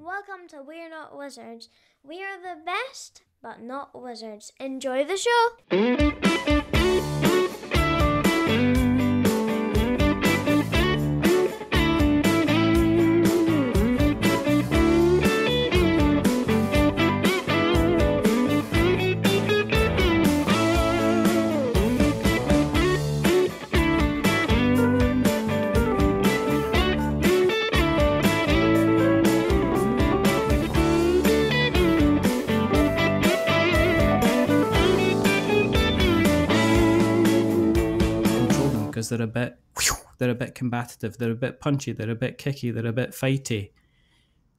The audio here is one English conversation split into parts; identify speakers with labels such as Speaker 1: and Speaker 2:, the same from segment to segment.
Speaker 1: welcome to We're Not Wizards. We are the best, but not wizards. Enjoy the show!
Speaker 2: Because they're a bit combative, they're a bit punchy, they're a bit kicky, they're a bit fighty.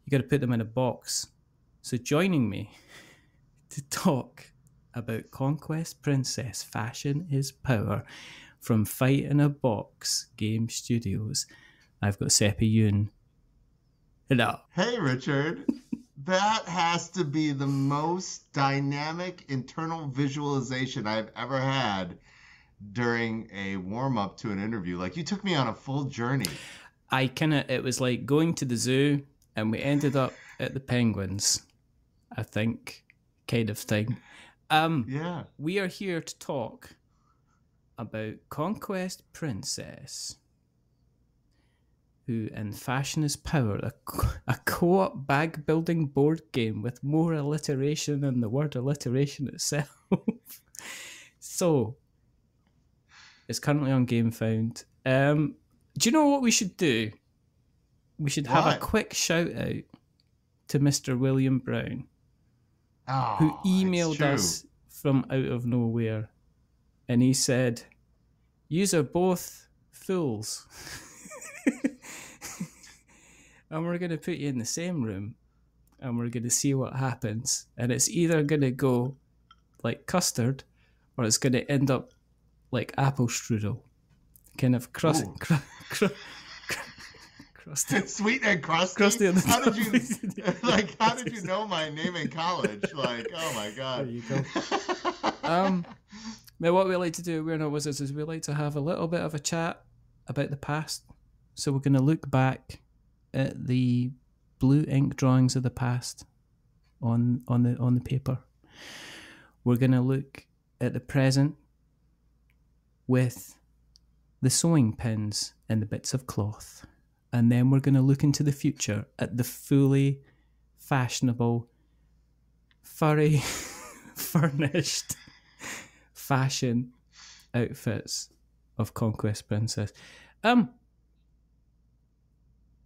Speaker 2: You got to put them in a box. So joining me to talk about Conquest Princess, Fashion is Power from Fight in a Box Game Studios, I've got Seppy Yoon. Hello.
Speaker 3: Hey, Richard. That has to be the most dynamic internal visualization I've ever had during a warm-up to an interview. Like, you took me on a full journey.
Speaker 2: It was like going to the zoo and we ended up at the penguins, I think, kind of thing.
Speaker 3: Yeah.
Speaker 2: We are here to talk about Conquest Princess, who in Fashion is Power, a co-op bag-building board game with more alliteration than the word alliteration itself. So, it's currently on GameFound. Do you know what we should do? We should have a quick shout out to Mr. William Brown, who emailed us from out of nowhere, and he said, "Yous are both fools, and we're going to put you in the same room, and we're going to see what happens, and it's either going to go like custard, or it's going to end up like apple strudel, kind of crusty.
Speaker 3: Sweet and crusty.
Speaker 2: Crusty on the
Speaker 3: how did you How did you know my name in college? Like, oh my god.
Speaker 2: There you go. Now, what we like to do, We're Not Wizards, is we like to have a little bit of a chat about the past. So we're going to look back at the blue ink drawings of the past on the paper. We're going to look at the present with the sewing pins and the bits of cloth. And then we're going to look into the future at the fully fashionable, furry, furnished fashion outfits of Conquest Princess. I'm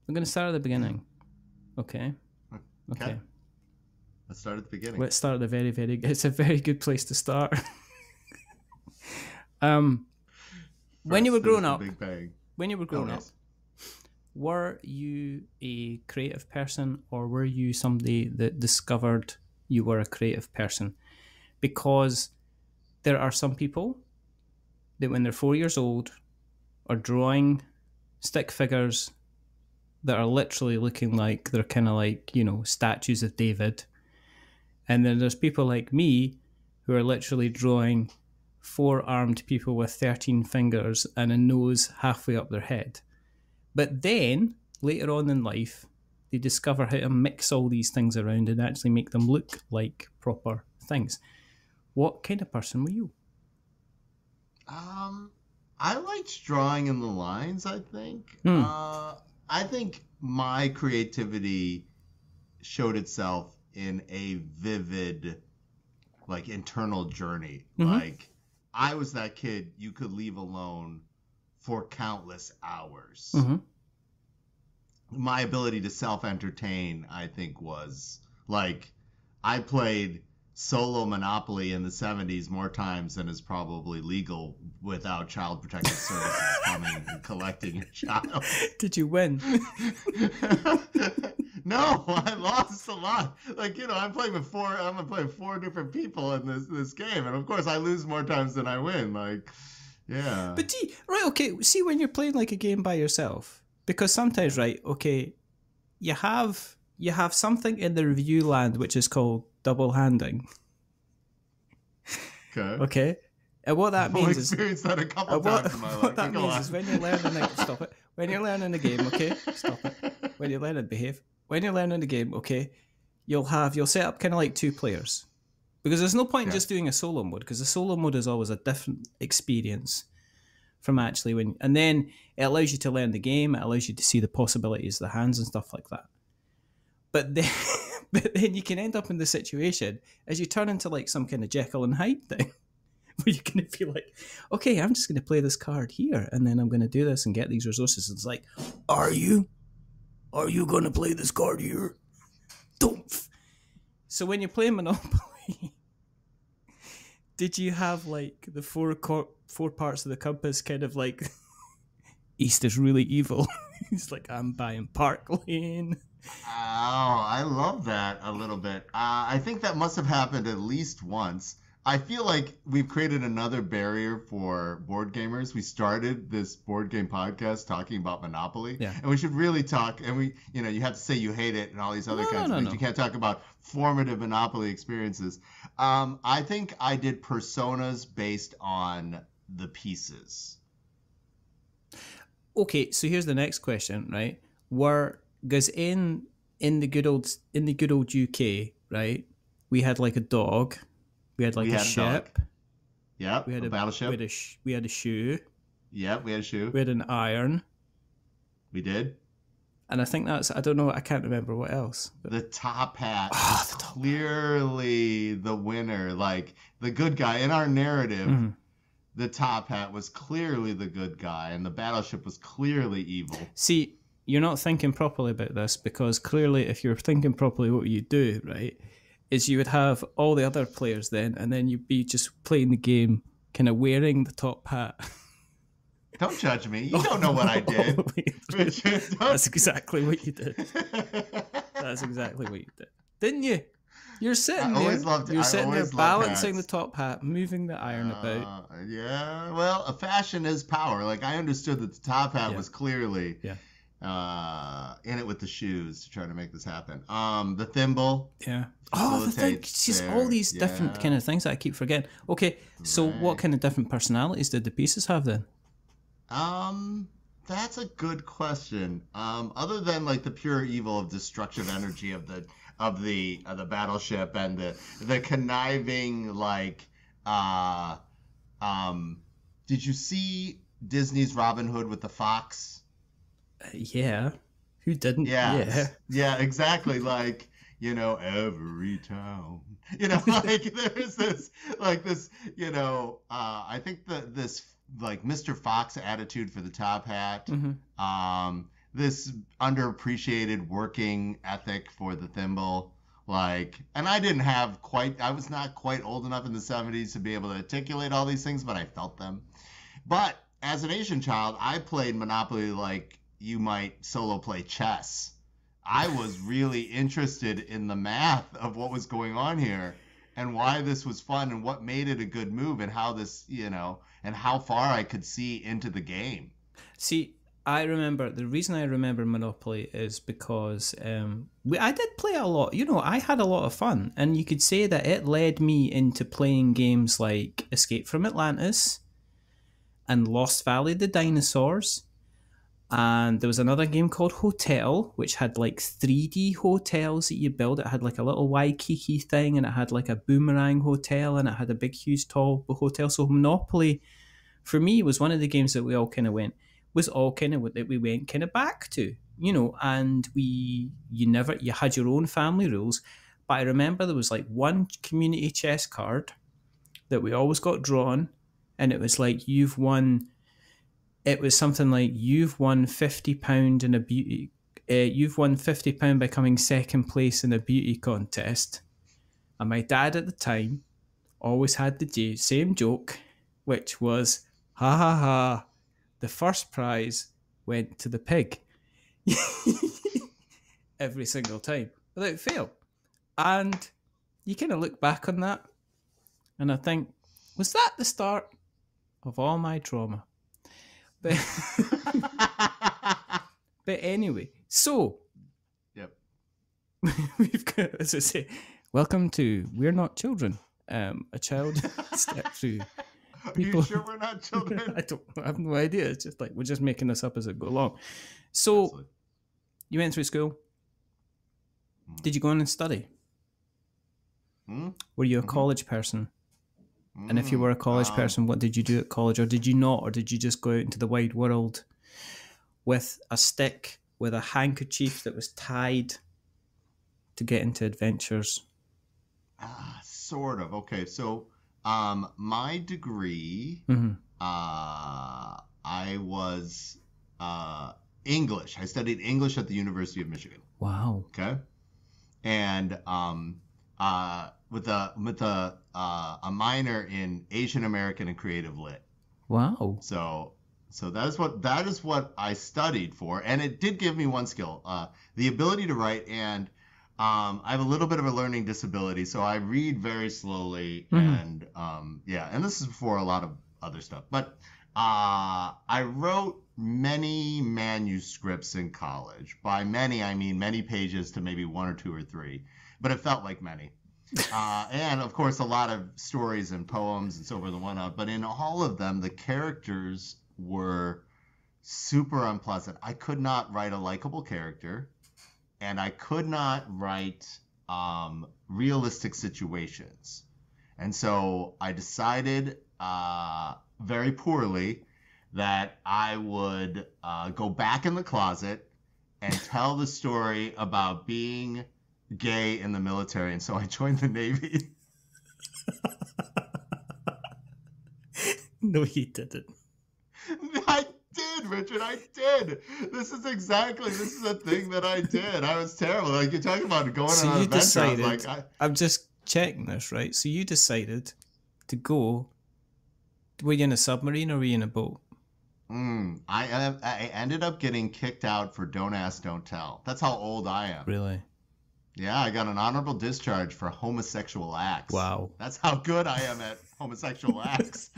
Speaker 2: going to start at the beginning. Okay.
Speaker 3: Let's start at the beginning.
Speaker 2: Let's start at the very, it's a very good place to start. When you were growing up, were you a creative person, or were you somebody that discovered you were a creative person? Because there are some people that when they're 4 years old are drawing stick figures that are literally looking like they're kind of like, you know, statues of David. And then there's people like me who are literally drawing 4-armed people with 13 fingers and a nose halfway up their head. But then, later on in life, they discover how to mix all these things around and actually make them look like proper things. What kind of person were you?
Speaker 3: I liked drawing in the lines, I think. I think my creativity showed itself in a vivid, like, internal journey. Mm-hmm. Like, I was that kid you could leave alone for countless hours. Mm-hmm. My ability to self-entertain, I think, was, like, I played solo Monopoly in the 70s more times than is probably legal without Child Protective Services coming and collecting your child.
Speaker 2: Did you win?
Speaker 3: No, I lost a lot. Like, you know, I'm playing 4 different people in this game, and of course I lose more times than I win. Like, yeah.
Speaker 2: But see, when you're playing like a game by yourself, because sometimes, right, okay, you have something in the review land which is called double handing. Okay. And what that means is...
Speaker 3: I've experienced that a couple times in my life.
Speaker 2: What that means is when you're learning... Stop it. When you're learning a game, okay? Stop it. When you're learning, behave. when you're learning the game, okay, you'll set up kind of like 2 players. Because there's no point in just doing a solo mode, because the solo mode is always a different experience from actually when... And then it allows you to learn the game, it allows you to see the possibilities of the hands and stuff like that. But then, but then you can end up in the situation as you turn into like some kind of Jekyll and Hyde thing, where you're going to feel like, okay, I'm just going to play this card here, and then I'm going to do this and get these resources. It's like, are you going to play this card here? Don't. So when you're playing Monopoly, did you have like the 4 parts of the compass kind of like, East is really evil? He's like, I'm buying Park Lane.
Speaker 3: Oh, I love that a little bit. I think that must have happened at least once. I feel like we've created another barrier for board gamers. We started this board game podcast talking about Monopoly, and we should really talk. And you have to say you hate it and all these other kinds of things. You can't talk about formative Monopoly experiences. I think I did personas based on the pieces.
Speaker 2: Okay, so here's the next question, right? Because in the good old UK, right, we had like a dog. We had like a ship.
Speaker 3: Yeah, we had a battleship.
Speaker 2: We had a shoe.
Speaker 3: Yeah, we had a shoe.
Speaker 2: We had an iron.
Speaker 3: We did.
Speaker 2: And I think I don't know, I can't remember what else.
Speaker 3: But... The top hat is clearly the winner. Like, the good guy in our narrative, the top hat was clearly the good guy, and the battleship was clearly evil.
Speaker 2: See, you're not thinking properly about this, because clearly if you're thinking properly, what you do, right, is you would have all the other players then, and then you'd be just playing the game kind of wearing the top hat.
Speaker 3: Don't judge me. You don't know what I did.
Speaker 2: That's exactly what you did. That's exactly what you did. Didn't you? You're sitting You're sitting there balancing the top hat, moving the iron about.
Speaker 3: Yeah, well, a fashion is power. Like, I understood that the top hat was clearly... in it with the shoes to try to make this happen. The thimble.
Speaker 2: Yeah. Oh, the thing. Just all these different kind of things that I keep forgetting. Okay, so what kind of different personalities did the pieces have then?
Speaker 3: That's a good question. Other than like the pure evil of destructive energy of the battleship and the conniving like did you see Disney's Robin Hood with the fox?
Speaker 2: Yeah. Who didn't?
Speaker 3: Yeah, exactly. Like, every town. Like there's this, I think this like Mr. Fox attitude for the top hat. This underappreciated working ethic for the thimble. Like, and I was not quite old enough in the 70s to be able to articulate all these things, but I felt them. But as an Asian child, I played Monopoly like you might solo play chess. I was really interested in the math of what was going on here and why this was fun and what made it a good move and how this, and how far I could see into the game.
Speaker 2: See, the reason I remember Monopoly is because I did play a lot. I had a lot of fun, and you could say that it led me into playing games like Escape from Atlantis and Lost Valley the Dinosaurs. And there was another game called Hotel, which had like 3D hotels that you build. It had like a little Waikiki thing, and it had like a boomerang hotel, and it had a big, huge, tall hotel. So Monopoly, for me, was one of the games that we went back to, and you had your own family rules. But I remember there was like one community chess card that we always got drawn, and it was like, you've won £50 in a beauty. You've won £50 by coming second place in a beauty contest. And my dad at the time always had the same joke, which was, ha ha ha, the first prize went to the pig. Every single time, without fail. And you kind of look back on that, and I think, was that the start of all my trauma? But anyway, so we've got, as I say, welcome to We're Not Children. A child step through. People.
Speaker 3: Are you sure we're not children?
Speaker 2: I have no idea. It's just like we're just making this up as it go along. So you went through school. Did you go on and study? Were you a college person? And if you were a college person, what did you do at college? Or did you not? Or did you just go out into the wide world with a stick, with a handkerchief that was tied to get into adventures?
Speaker 3: Sort of. Okay, so my degree, I was English. I studied English at the University of Michigan.
Speaker 2: Wow.
Speaker 3: Okay, and with a minor in Asian American and Creative Lit.
Speaker 2: Wow.
Speaker 3: So that is what I studied for, and it did give me one skill, the ability to write. And I have a little bit of a learning disability, so I read very slowly, and and this is before a lot of other stuff. But I wrote many manuscripts in college. By many, I mean many pages to maybe 1 or 2 or 3, but it felt like many. And of course, a lot of stories and poems and so forth and whatnot. But in all of them, the characters were super unpleasant. I could not write a likable character, and I could not write realistic situations. And so I decided very poorly that I would go back in the closet and tell the story about being gay in the military. And so I joined the Navy.
Speaker 2: No, he didn't.
Speaker 3: I did, Richard. I did. This is a thing that I did. I was terrible. Like, you're talking about going on an adventure.
Speaker 2: Decided, I'm just checking this, right? So you decided to go. Were you in a submarine or were you in a boat?
Speaker 3: I ended up getting kicked out for Don't Ask, Don't Tell. That's how old I am.
Speaker 2: Really?
Speaker 3: Yeah, I got an honorable discharge for homosexual acts.
Speaker 2: Wow.
Speaker 3: That's how good I am at homosexual acts.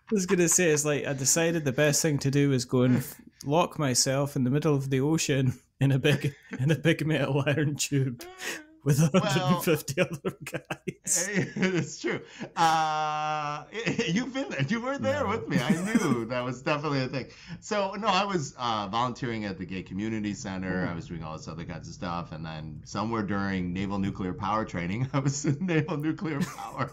Speaker 2: I was going to say, it's like I decided the best thing to do was go and lock myself in the middle of the ocean in a big metal iron tube with 150 other guys.
Speaker 3: It's true. You've been there. You were there with me. I knew that was definitely a thing. So, no, I was volunteering at the Gay Community Center. I was doing all this other kinds of stuff. And then somewhere during naval nuclear power training, I was in naval nuclear power.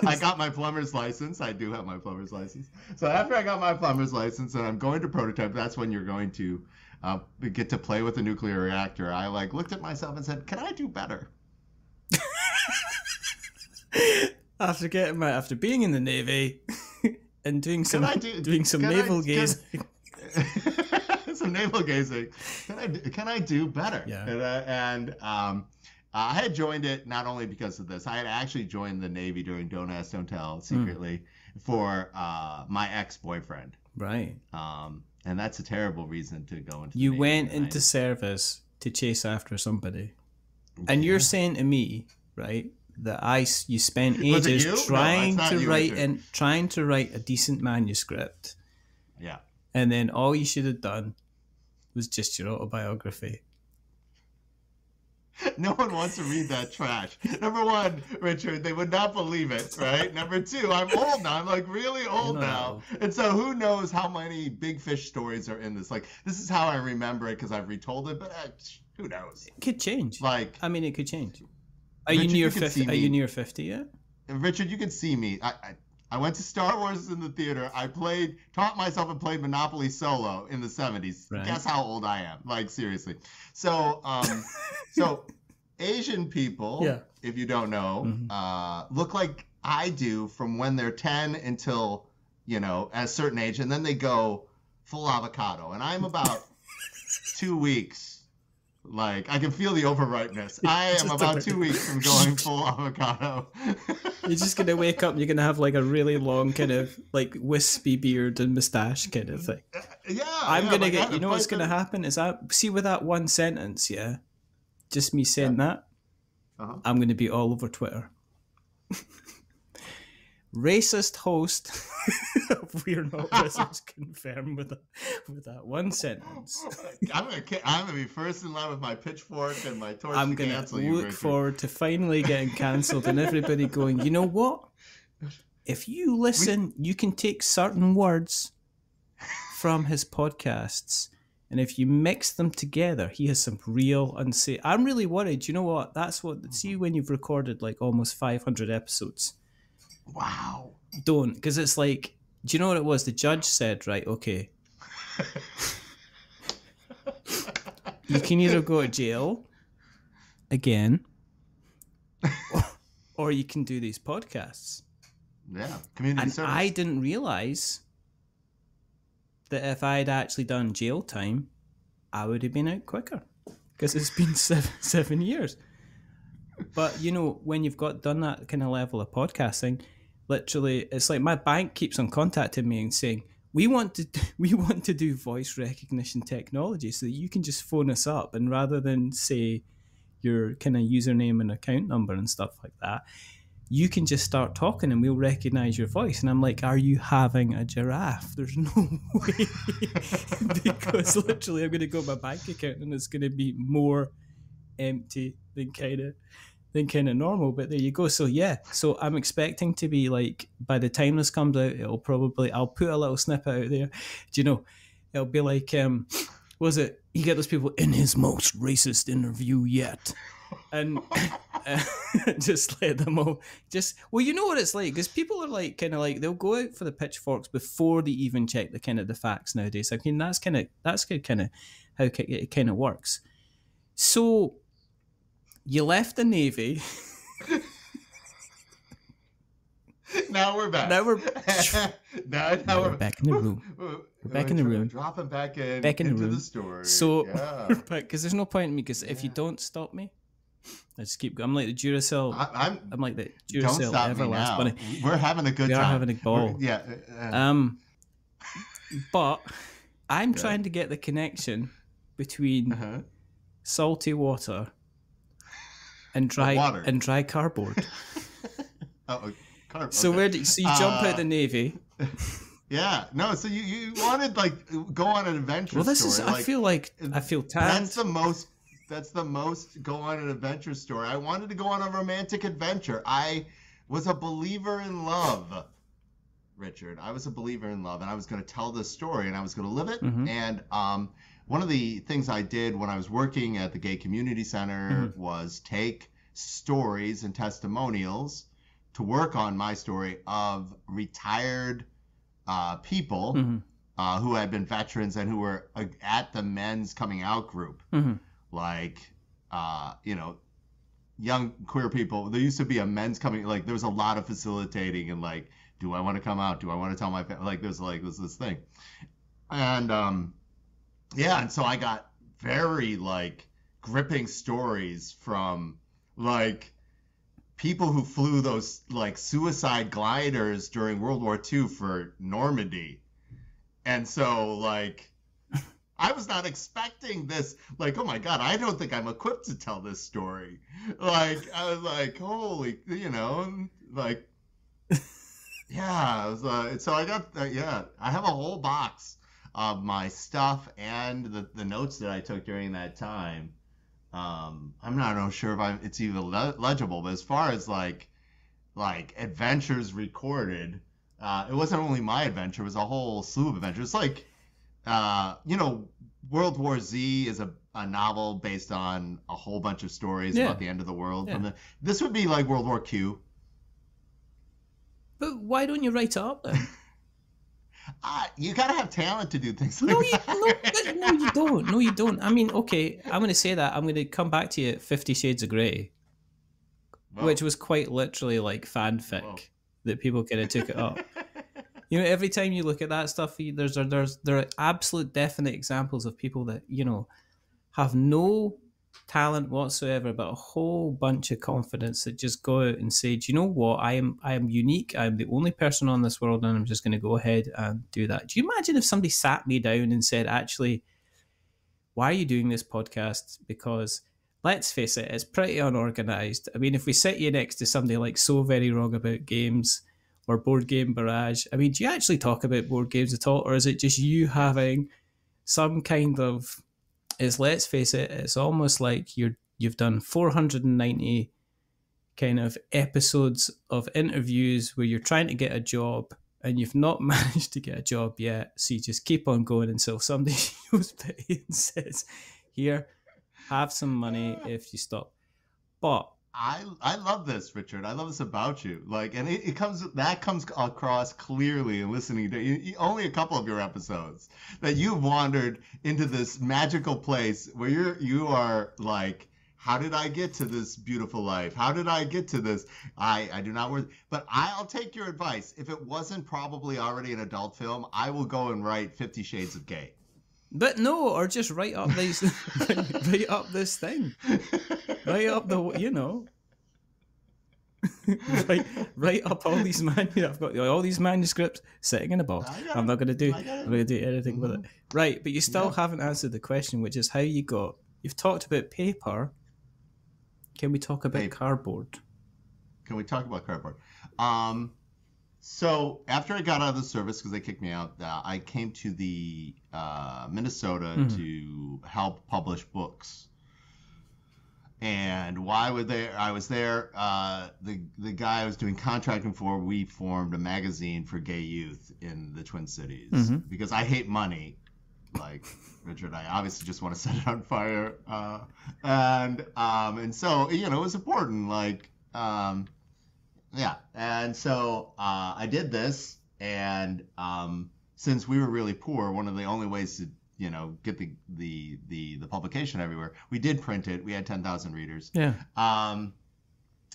Speaker 3: I got my plumber's license. I do have my plumber's license. So after I got my plumber's license and I'm going to prototype, that's when you're going to get to play with a nuclear reactor. I looked at myself and said, can I do better?
Speaker 2: After being in the Navy and doing some naval gazing.
Speaker 3: Some naval gazing. Can I do better?
Speaker 2: Yeah.
Speaker 3: I had joined it not only because of this. I had actually joined the Navy during Don't Ask, Don't Tell secretly for my ex-boyfriend.
Speaker 2: Right.
Speaker 3: And that's a terrible reason to go into.
Speaker 2: You
Speaker 3: the Navy,
Speaker 2: went into service to chase after somebody, and you're saying to me, right, that you spent ages trying to write a decent manuscript.
Speaker 3: Yeah.
Speaker 2: And then all you should have done was just your autobiography.
Speaker 3: No one wants to read that trash. Number one, Richard, they would not believe it, right? Number two, I'm old now. I'm like really old now. And so who knows how many Big Fish stories are in this? Like, this is how I remember it because I've retold it, but who knows?
Speaker 2: It could change. It could change. Are
Speaker 3: Richard,
Speaker 2: you near 50? Are you near 50 yet?
Speaker 3: Richard, you can see me. I went to Star Wars in the theater. I taught myself and played Monopoly solo in the 70s. Right. Guess how old I am? Like, seriously. So, Asian people, if you don't know, look like I do from when they're 10 until, at a certain age, and then they go full avocado. And I'm about 2 weeks. Like, I can feel the overripeness. I am about 2 weeks from going full avocado.
Speaker 2: You're just going to wake up and you're going to have like a really long kind of like wispy beard and mustache kind of thing. I'm going to get, you know what's going to happen is see with that one sentence, just me saying that, I'm going to be all over Twitter. Racist host of We're Not Wizards confirmed with that one sentence.
Speaker 3: I'm gonna be first in line with my pitchfork and my torch.
Speaker 2: I'm going to look forward to finally getting cancelled and everybody going, you know what? If you listen, you can take certain words from his podcasts And if you mix them together, he has some real unsafe. I'm really worried. You know what? That's what. See, when you've recorded like almost 500 episodes.
Speaker 3: Wow.
Speaker 2: Don't, because it's like, do you know what it was? The judge said, right, okay, you can either go to jail again, or you can do these podcasts.
Speaker 3: Yeah, community service.
Speaker 2: I didn't realize that if I'd actually done jail time, I would have been out quicker, because it's been 7 years. But you know, when you've done that kind of level of podcasting, literally, it's like my bank keeps on contacting me and saying, we want to do voice recognition technology so that you can just phone us up, and rather than say your kind of username and account number and stuff like that, you can just start talking and we'll recognize your voice. And I'm like, are you having a giraffe? There's no way. Because literally I'm going to go to my bank account and it's going to be more empty than kind of normal. But there you go. So yeah, so I'm expecting to be like, by the time this comes out, I'll put a little snippet out there. Do you know, it'll be like, was it, you get those people in his most racist interview yet, and just let them all well, you know what it's like, because people are like, kind of like, they'll go out for the pitchforks before they even check the kind of the facts nowadays. I mean, that's kind of how it kind of works. So you left the Navy.
Speaker 3: Now we're back.
Speaker 2: Now we're
Speaker 3: back
Speaker 2: in the room. We're back in the room.
Speaker 3: Dropping back into the story.
Speaker 2: So, because there's no point in me, because if you don't stop me, I just keep going. I'm like the Duracell. I'm like the Duracell Everlast bunny.
Speaker 3: We're having a good time.
Speaker 2: We are having a ball. But I'm trying to get the connection between salty water and dry cardboard. So so you jump out the Navy.
Speaker 3: Yeah, no. So you wanted like go on an adventure.
Speaker 2: Well, this
Speaker 3: story.
Speaker 2: is. I feel tanned.
Speaker 3: That's the most go on an adventure story. I wanted to go on a romantic adventure. I was a believer in love, Richard. I was a believer in love, and I was going to tell this story, and I was going to live it. Mm-hmm. And one of the things I did when I was working at the Gay Community Center was take stories and testimonials to work on my story of retired people who had been veterans and who were at the men's coming out group. Like, young queer people. There used to be a men's coming, like, there was a lot of facilitating and, like, do I want to come out? Do I want to tell my family? Like, there's this thing. And, and so I got very, like, gripping stories from, like, people who flew those, like, suicide gliders during World War II for Normandy. And so, like, I was not expecting this. Like, oh my God, I don't think I'm equipped to tell this story. Like, I was like, holy, like, yeah. I was so I got, I have a whole box of my stuff and the notes that I took during that time. I'm not sure if it's even legible, but as far as like adventures recorded, it wasn't only my adventure; it was a whole slew of adventures. Like, World War Z is a novel based on a whole bunch of stories about the end of the world. Yeah. This would be like World War Q.
Speaker 2: But why don't you write it up then?
Speaker 3: You gotta have talent to do things like
Speaker 2: that. No, you don't. No, you don't. I mean, okay, I'm going to say that. I'm going to come back to you at 50 Shades of Grey, which was quite literally like fanfic that people kind of took it up. Every time you look at that stuff, there are absolute definite examples of people that, have no talent whatsoever, but a whole bunch of confidence that just go out and say, do you know what? I am unique. I'm the only person on this world, and I'm just going to go ahead and do that. Do you imagine if somebody sat me down and said, actually, why are you doing this podcast? Because let's face it, it's pretty unorganized. I mean, if we sit you next to somebody like So Very Wrong About Games or Board Game Barrage, I mean, do you actually talk about board games at all? Or is it just you having some kind of, let's face it, it's almost like you've done 490 kind of episodes of interviews where you're trying to get a job and you've not managed to get a job yet, so you just keep on going until somebody shows pity and says, here, have some money if you stop. But
Speaker 3: I love this, Richard. I love this about you. Like, and it comes across clearly in listening to only a couple of your episodes that you've wandered into this magical place where you are like, how did I get to this beautiful life? How did I get to this? I do not work, but I'll take your advice. If it wasn't probably already an adult film, I will go and write 50 Shades of Gay.
Speaker 2: But no, or just write up these, write up this thing, write up the, write up all these I've got all these manuscripts sitting in a box. I'm not going to do anything with it. Right, but you still haven't answered the question, which is how you've talked about paper. Can we talk about cardboard?
Speaker 3: Can we talk about cardboard? So after I got out of the service, because they kicked me out, I came to the Minnesota to help publish books. And while I was there, the guy I was doing contracting for, we formed a magazine for gay youth in the Twin Cities. Because I hate money, like Richard. I obviously just want to set it on fire. And so, it was important, like... Yeah, and so I did this, and since we were really poor, one of the only ways to get the publication everywhere, we did print it. We had 10,000 readers. Yeah.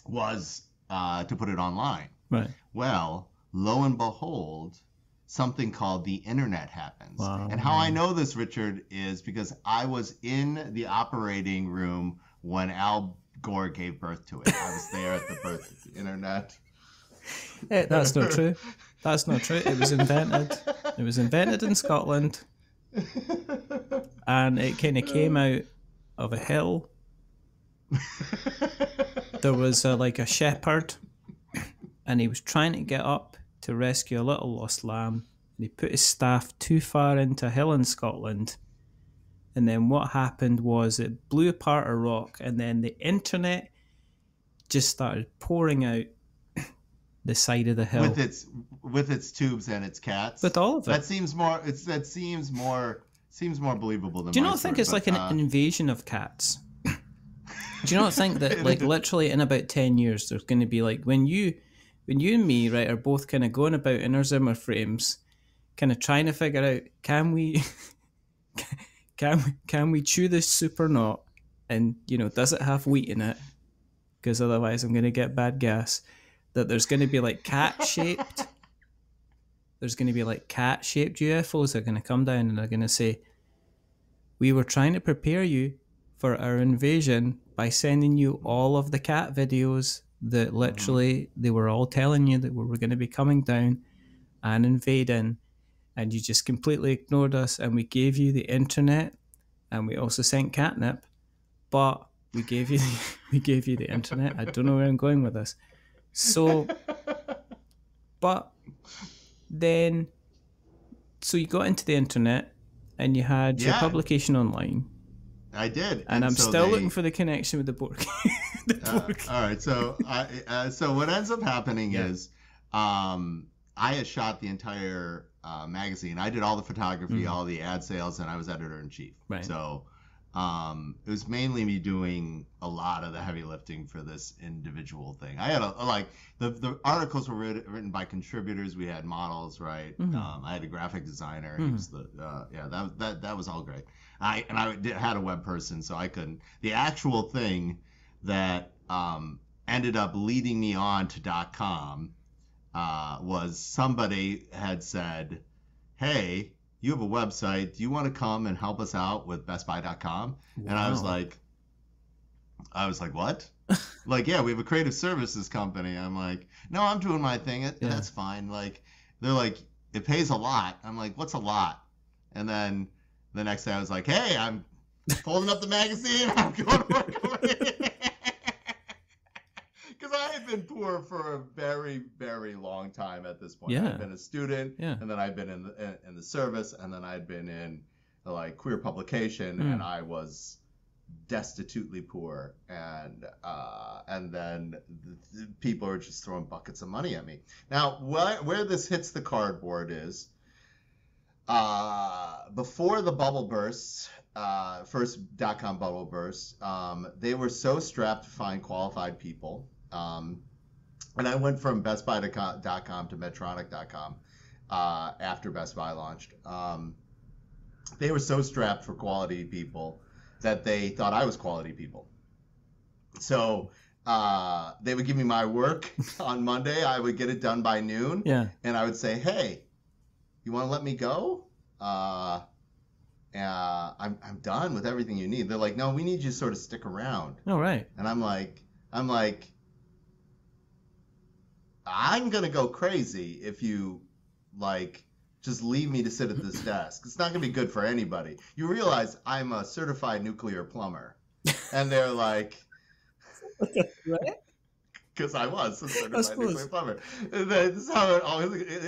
Speaker 3: Was to put it online. Right. Well, lo and behold, something called the internet happens. Wow. And how I know this, Richard, is because I was in the operating room when Al Gore gave birth to it. I was there at the birth of the internet.
Speaker 2: That's not true. That's not true. It was invented. It was invented in Scotland, and it kind of came out of a hill. There was like a shepherd, and he was trying to get up to rescue a little lost lamb, and he put his staff too far into a hill in Scotland. And then what happened was it blew apart a rock, and then the internet just started pouring out the side of the hill
Speaker 3: with its tubes and its cats.
Speaker 2: With all of it.
Speaker 3: That seems more believable than.
Speaker 2: Do you not think it's like an invasion of cats? Do you not think that like literally in about 10 years there's going to be like when you and me, right, are both kind of going about in our Zimmer frames, kind of trying to figure out can we chew this super knot, and does it have wheat in it? Because otherwise I'm going to get bad gas. That there's going to be like cat-shaped. There's going to be like cat-shaped UFOs that are going to come down and they're going to say, we were trying to prepare you for our invasion by sending you all of the cat videos that literally they were all telling you that we were going to be coming down and invading, and you just completely ignored us, and we gave you the internet, and we also sent catnip, but we gave you the internet. I don't know where I'm going with this. So, but then, so you got into the internet and you had your publication online.
Speaker 3: I did.
Speaker 2: And I'm still looking for the connection with the board.
Speaker 3: All right. So, so what ends up happening is I had shot the entire magazine. I did all the photography, all the ad sales, and I was editor-in-chief. Right. So it was mainly me doing a lot of the heavy lifting for this individual thing. I had the articles were written by contributors. We had models, right? I had a graphic designer. He was that was all great. I had a web person, so I couldn't. The actual thing that ended up leading me on to .com was somebody had said, hey, you have a website. Do you want to come and help us out with BestBuy.com? Wow. And I was like, what? Like, yeah, we have a creative services company. I'm like, no, I'm doing my thing. That's fine. Like, they're like, it pays a lot. I'm like, what's a lot? And then the next day I was like, hey, I'm folding up the magazine. I'm going to work away. Because I had been poor for a very, very long time at this point. I'd been a student, and then I'd been in the service, and then I'd been in like queer publication, and I was destitutely poor, and then the people are just throwing buckets of money at me. Now, where this hits the cardboard is before the bubble bursts, first .com bubble burst, they were so strapped to find qualified people. And I went from BestBuy.com to Medtronic.com after Best Buy launched. They were so strapped for quality people that they thought I was quality people. So they would give me my work on Monday. I would get it done by noon.
Speaker 2: Yeah.
Speaker 3: And I would say, hey, you want to let me go? I'm done with everything you need. They're like, no, we need you to sort of stick around.
Speaker 2: Oh, right.
Speaker 3: And I'm like, I'm going to go crazy if you, like, just leave me to sit at this desk. It's not going to be good for anybody. You realize I'm a certified nuclear plumber. And they're like...
Speaker 2: Right?
Speaker 3: Because I was a certified nuclear plumber. This is how it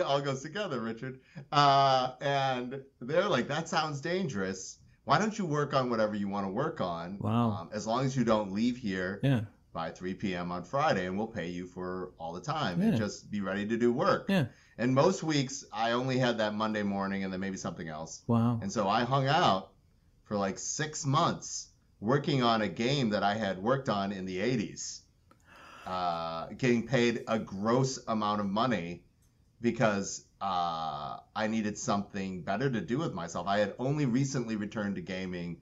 Speaker 3: all goes together, Richard. And they're like, that sounds dangerous. Why don't you work on whatever you want to work on?
Speaker 2: Wow.
Speaker 3: As long as you don't leave here by 3 p.m. on Friday, and we'll pay you for all the time. And just be ready to do work.
Speaker 2: Yeah.
Speaker 3: And most weeks, I only had that Monday morning and then maybe something else.
Speaker 2: Wow.
Speaker 3: And so I hung out for like 6 months working on a game that I had worked on in the 80s. Getting paid a gross amount of money because I needed something better to do with myself. I had only recently returned to gaming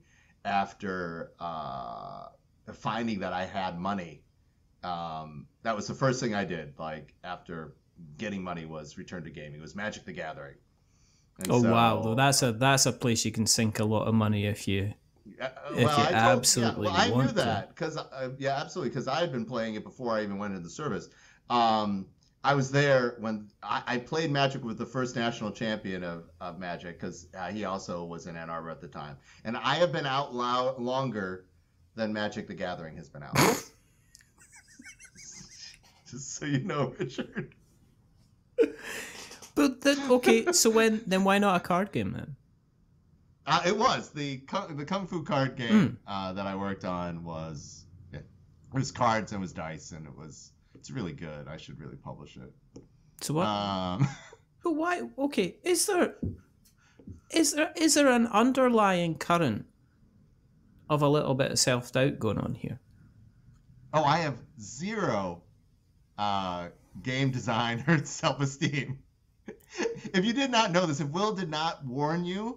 Speaker 3: after finding that I had money. That was the first thing I did, like after getting money, was return to gaming. It was Magic the Gathering. And
Speaker 2: wow, though that's a place you can sink a lot of money if you absolutely
Speaker 3: I
Speaker 2: want
Speaker 3: knew that because absolutely, because I had been playing it before I even went into the service. I was there when I played Magic with the first national champion of Magic, because he also was in Ann Arbor at the time, and I have been out longer than Magic the Gathering has been out. Just so you know, Richard.
Speaker 2: But okay, so then why not a card game then?
Speaker 3: It was the Kung Fu card game that I worked on was it was cards and it was dice, and it's really good. I should really publish it.
Speaker 2: So what? But why? Okay, is there an underlying current of a little bit of self-doubt going on here?
Speaker 3: Oh, I have zero game designer self-esteem. If you did not know this, if Will did not warn you,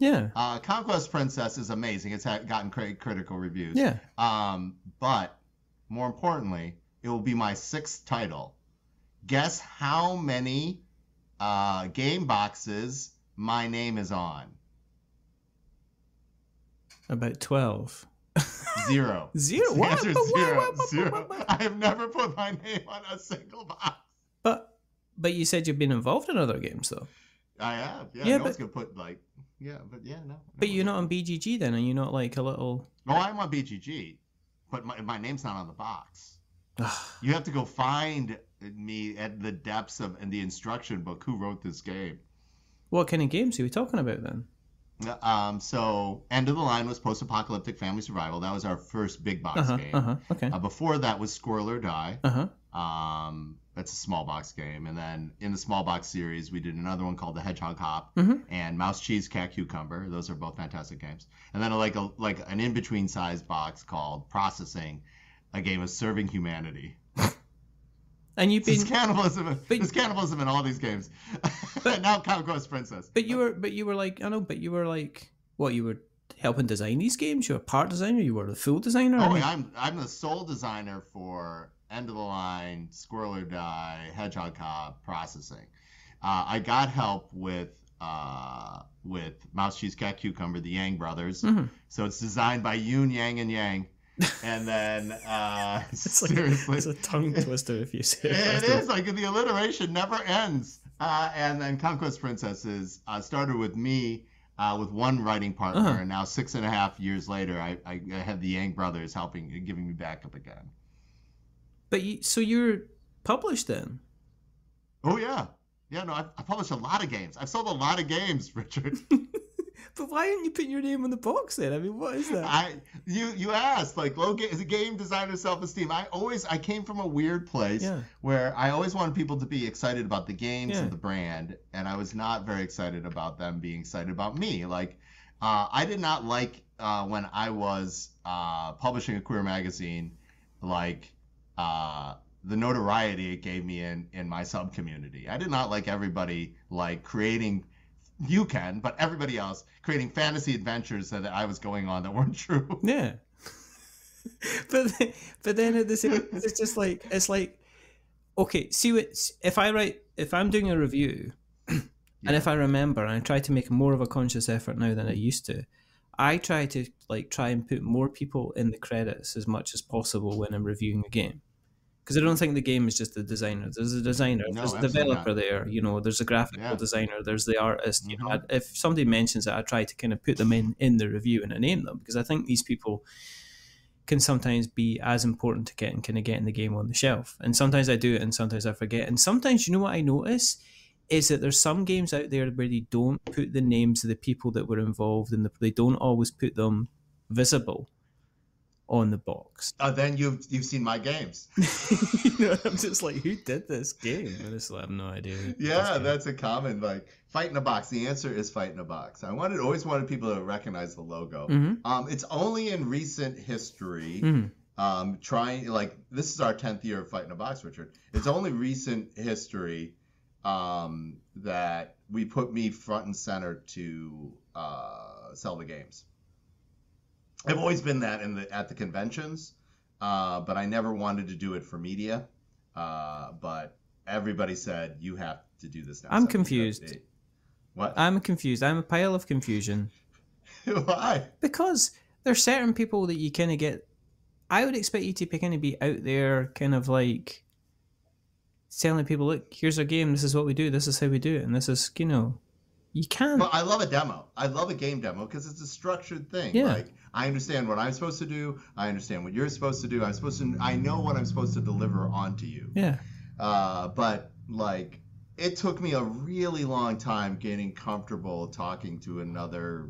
Speaker 3: Conquest Princess is amazing. It's gotten critical reviews.
Speaker 2: Yeah.
Speaker 3: But more importantly, it will be my 6th title. Guess how many game boxes my name is on?
Speaker 2: About 12.
Speaker 3: Zero.
Speaker 2: Zero?
Speaker 3: The answer is zero. I have never put my name on a single box.
Speaker 2: But you said you've been involved in other games, though.
Speaker 3: I have. Yeah, no one's going to put, like... Yeah, but yeah, no.
Speaker 2: But you're not on BGG then? Are you not like a little...
Speaker 3: No, I'm on BGG. But my name's not on the box. You have to go find me at the depths of in the instruction book who wrote this game.
Speaker 2: What kind of games are we talking about then?
Speaker 3: So End of the Line was post-apocalyptic family survival. That was our first big box game.
Speaker 2: Okay.
Speaker 3: Before that was Squirrel or Die. That's a small box game. And then in the small box series, we did another one called The Hedgehog Hop and Mouse Cheese Cat Cucumber. Those are both fantastic games. And then like an in-between size box called Processing, a game of serving humanity.
Speaker 2: And you've been...
Speaker 3: There's cannibalism in all these games. But now Conquest Princess.
Speaker 2: But you were like, what, you were helping design these games? You were part designer? You were the full designer?
Speaker 3: Oh, I'm the sole designer for End of the Line, Squirrel or Die, Hedgehog Hop, Processing. I got help with Mouse Cheese Cat Cucumber, the Yang brothers. So it's designed by Yoon, Yang, and Yang. And then seriously,
Speaker 2: it's a tongue twister if you say
Speaker 3: it. It is like the alliteration never ends. And then Conquest Princess started with me with one writing partner, and now 6.5 years later, I had the Yang brothers helping, giving me backup again.
Speaker 2: But so you're published then?
Speaker 3: Oh yeah, no, I published a lot of games. I've sold a lot of games, Richard.
Speaker 2: But why aren't you putting your name on the box then? I mean, what is that?
Speaker 3: You asked, like, low is a game designer self-esteem. I came from a weird place where I always wanted people to be excited about the games and the brand, and I was not very excited about them being excited about me. Like, I did not like when I was publishing a queer magazine, like the notoriety it gave me in my sub community. I did not like everybody like creating. You can, but everybody else creating fantasy adventures that I was going on that weren't true.
Speaker 2: Yeah. but then at the same, it's just like, it's like, okay, see what, if I'm doing a review and if I remember, and I try to make more of a conscious effort now than I used to, I try to like try and put more people in the credits as much as possible when I'm reviewing a game. Because I don't think the game is just the designer. There's a designer, there's a developer there, you know, there's a graphical designer, there's the artist. You know, if somebody mentions it, I try to kind of put them in the review and I name them, because I think these people can sometimes be as important to getting the game on the shelf. And sometimes I do it and sometimes I forget. And sometimes, you know what I notice is that there's some games out there where they don't put the names of the people that were involved and they don't always put them visible on the box.
Speaker 3: Then you've seen my games.
Speaker 2: You know, I'm just like, who did this game? I just have no idea.
Speaker 3: Yeah, that's a common, like, Fight in a Box. The answer is Fight in a Box. I always wanted people to recognize the logo. It's only in recent history, trying, like, this is our 10th year of Fight in a Box, Richard. It's only recent history that we put me front and center to sell the games. I've always been that at the conventions, but I never wanted to do it for media. But everybody said, you have to do this now.
Speaker 2: I'm confused.
Speaker 3: What?
Speaker 2: I'm confused. I'm a pile of confusion.
Speaker 3: Why?
Speaker 2: Because there's certain people that you kind of get... I would expect you to kind of be out there kind of like telling people, look, here's our game, this is what we do, this is how we do it, and this is, you know... You can't.
Speaker 3: Well, I love a demo. I love a game demo because it's a structured thing.
Speaker 2: Yeah.
Speaker 3: Like, I understand what I'm supposed to do. I understand what you're supposed to do. I know what I'm supposed to deliver onto you.
Speaker 2: Yeah.
Speaker 3: But like, it took me a really long time getting comfortable talking to another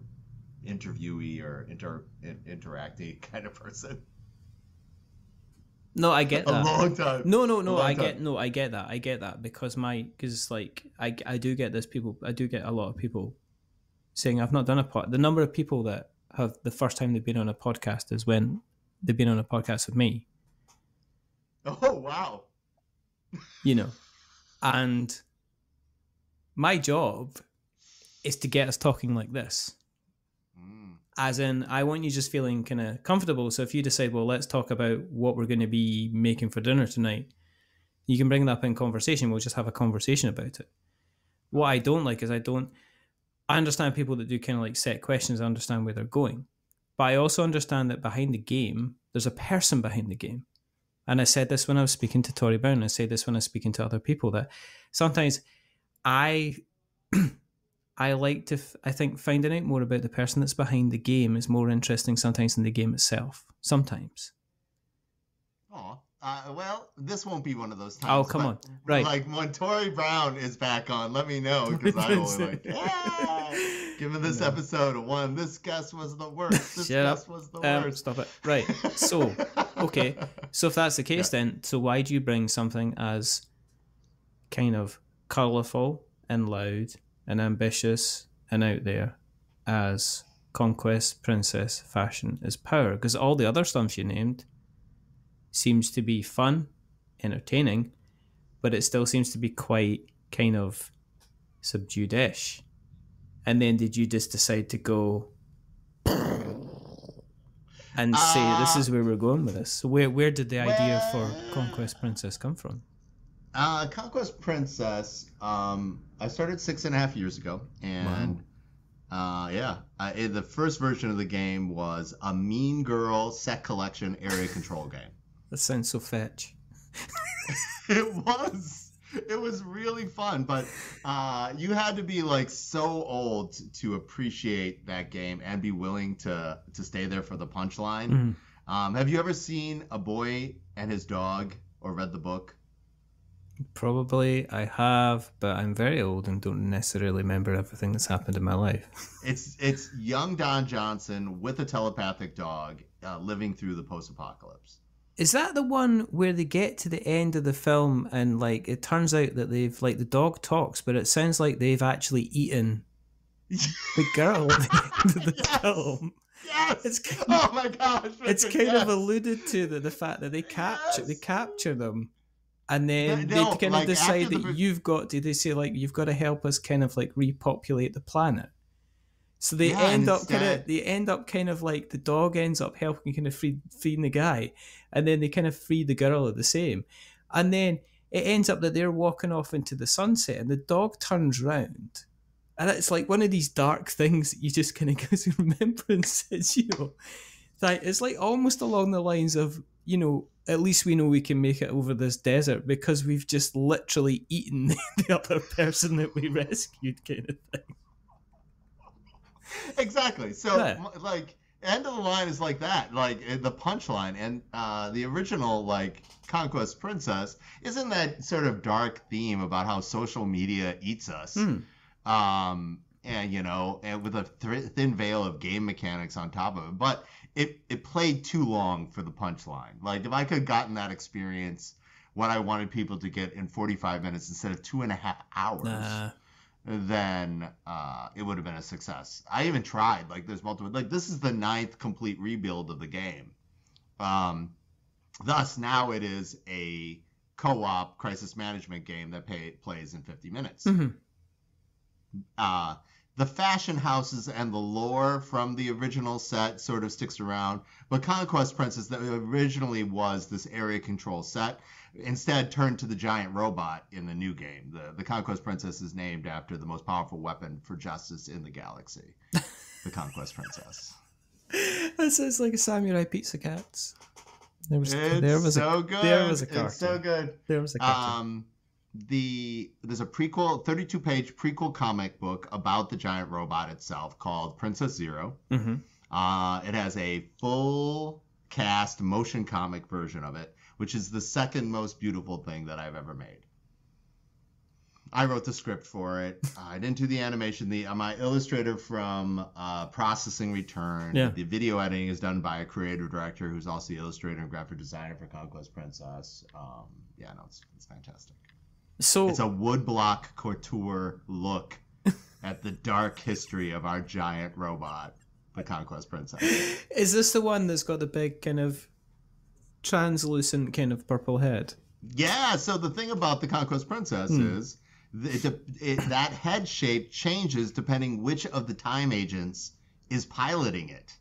Speaker 3: interviewee or interactee kind of person.
Speaker 2: No, I get that.
Speaker 3: A long time.
Speaker 2: No, I get that because like I do get this people. I do get a lot of people saying I've not done a pod. The number of people that have the first time they've been on a podcast is when they've been on a podcast with me.
Speaker 3: Oh wow!
Speaker 2: You know, and my job is to get us talking like this. As in, I want you just feeling kind of comfortable. So if you decide, well, let's talk about what we're going to be making for dinner tonight, you can bring that up in conversation. We'll just have a conversation about it. What I don't like is I understand people that do kind of like set questions. I understand where they're going. But I also understand that behind the game, there's a person behind the game. And I said this when I was speaking to Tori Brown. I say this when I was speaking to other people, that sometimes I like to, I think finding out more about the person that's behind the game is more interesting sometimes than the game itself. Sometimes.
Speaker 3: Oh, well, this won't be one of those times.
Speaker 2: Oh, come on. Right.
Speaker 3: Like, when Tori Brown is back on, let me know, because I will like, given this episode a 1, this guest was the worst. This guest was the worst.
Speaker 2: Stop it. Right. So, okay. So if that's the case then, so why do you bring something as kind of colourful and loud and ambitious and out there as Conquest Princess Fashion is Power? Because all the other stuff you named seems to be fun, entertaining, but it still seems to be quite kind of subdued-ish. And then did you just decide to go and say, this is where we're going with this? So where did the idea for Conquest Princess come from?
Speaker 3: Conquest Princess, I started 6.5 years ago, and the first version of the game was a Mean Girl set collection area control game.
Speaker 2: That sounds so fetch.
Speaker 3: It was really fun, but you had to be like so old to appreciate that game and be willing to stay there for the punchline. Have you ever seen A Boy and His Dog or read the book?
Speaker 2: Probably I have, but I'm very old and don't necessarily remember everything that's happened in my life.
Speaker 3: It's young Don Johnson with a telepathic dog living through the post-apocalypse.
Speaker 2: Is that the one where they get to the end of the film and like it turns out that they've like the dog talks, but it sounds like they've actually eaten the girl at the end of the
Speaker 3: Yes!
Speaker 2: film?
Speaker 3: Yes.
Speaker 2: It's kind
Speaker 3: Oh my gosh.
Speaker 2: it's
Speaker 3: Richard,
Speaker 2: kind of
Speaker 3: yes!
Speaker 2: alluded to the fact that they
Speaker 3: Yes!
Speaker 2: capture them, and then
Speaker 3: No,
Speaker 2: they kind
Speaker 3: like,
Speaker 2: of decide
Speaker 3: after
Speaker 2: that
Speaker 3: the-
Speaker 2: you've got to. They say like you've got to help us kind of like repopulate the planet. So they
Speaker 3: Yeah,
Speaker 2: end
Speaker 3: and
Speaker 2: up
Speaker 3: instead-
Speaker 2: kind of like the dog ends up helping kind of feeding the guy, and then they kind of free the girl at the same, and then it ends up that they're walking off into the sunset, and the dog turns round, and it's like one of these dark things that you just kind of goes in remembrance. It's like it's like almost along the lines of at least we know we can make it over this desert because we've just literally eaten the other person that we rescued, kind of thing.
Speaker 3: Exactly. So,
Speaker 2: Yeah.
Speaker 3: like, end of the line is like that, like the punchline. And the original, like, Conquest Princess isn't that sort of dark theme about how social media eats us. And, and with a thin veil of game mechanics on top of it. But it played too long for the punchline. Like, if I could have gotten that experience, what I wanted people to get in 45 minutes instead of 2.5 hours. Then it would have been a success. I even tried. Like, there's multiple. Like, this is the 9th complete rebuild of the game. Thus, now it is a co-op crisis management game that plays in 50 minutes. The fashion houses and the lore from the original set sort of sticks around, but Conquest Princess that originally was this area control set instead turned to the giant robot in the new game. The Conquest Princess is named after the most powerful weapon for justice in the galaxy, the Conquest Princess.
Speaker 2: That sounds like a Samurai Pizza Cats. There was
Speaker 3: so good.
Speaker 2: There was a cartoon.
Speaker 3: It's so good.
Speaker 2: There was a cartoon.
Speaker 3: There's a 32-page prequel comic book about the giant robot itself called Princess Zero. It has a full cast motion comic version of it, which is the second most beautiful thing that I've ever made. I wrote the script for it. I didn't do the animation. My illustrator from Processing Return.
Speaker 2: Yeah.
Speaker 3: The video editing is done by a creative director who's also the illustrator and graphic designer for Conquest Princess. It's fantastic.
Speaker 2: So
Speaker 3: it's a woodblock couture look at the dark history of our giant robot, the Conquest Princess.
Speaker 2: Is this the one that's got the big kind of translucent kind of purple head?
Speaker 3: Yeah, so the thing about the Conquest Princess is that head shape changes depending which of the time agents is piloting it.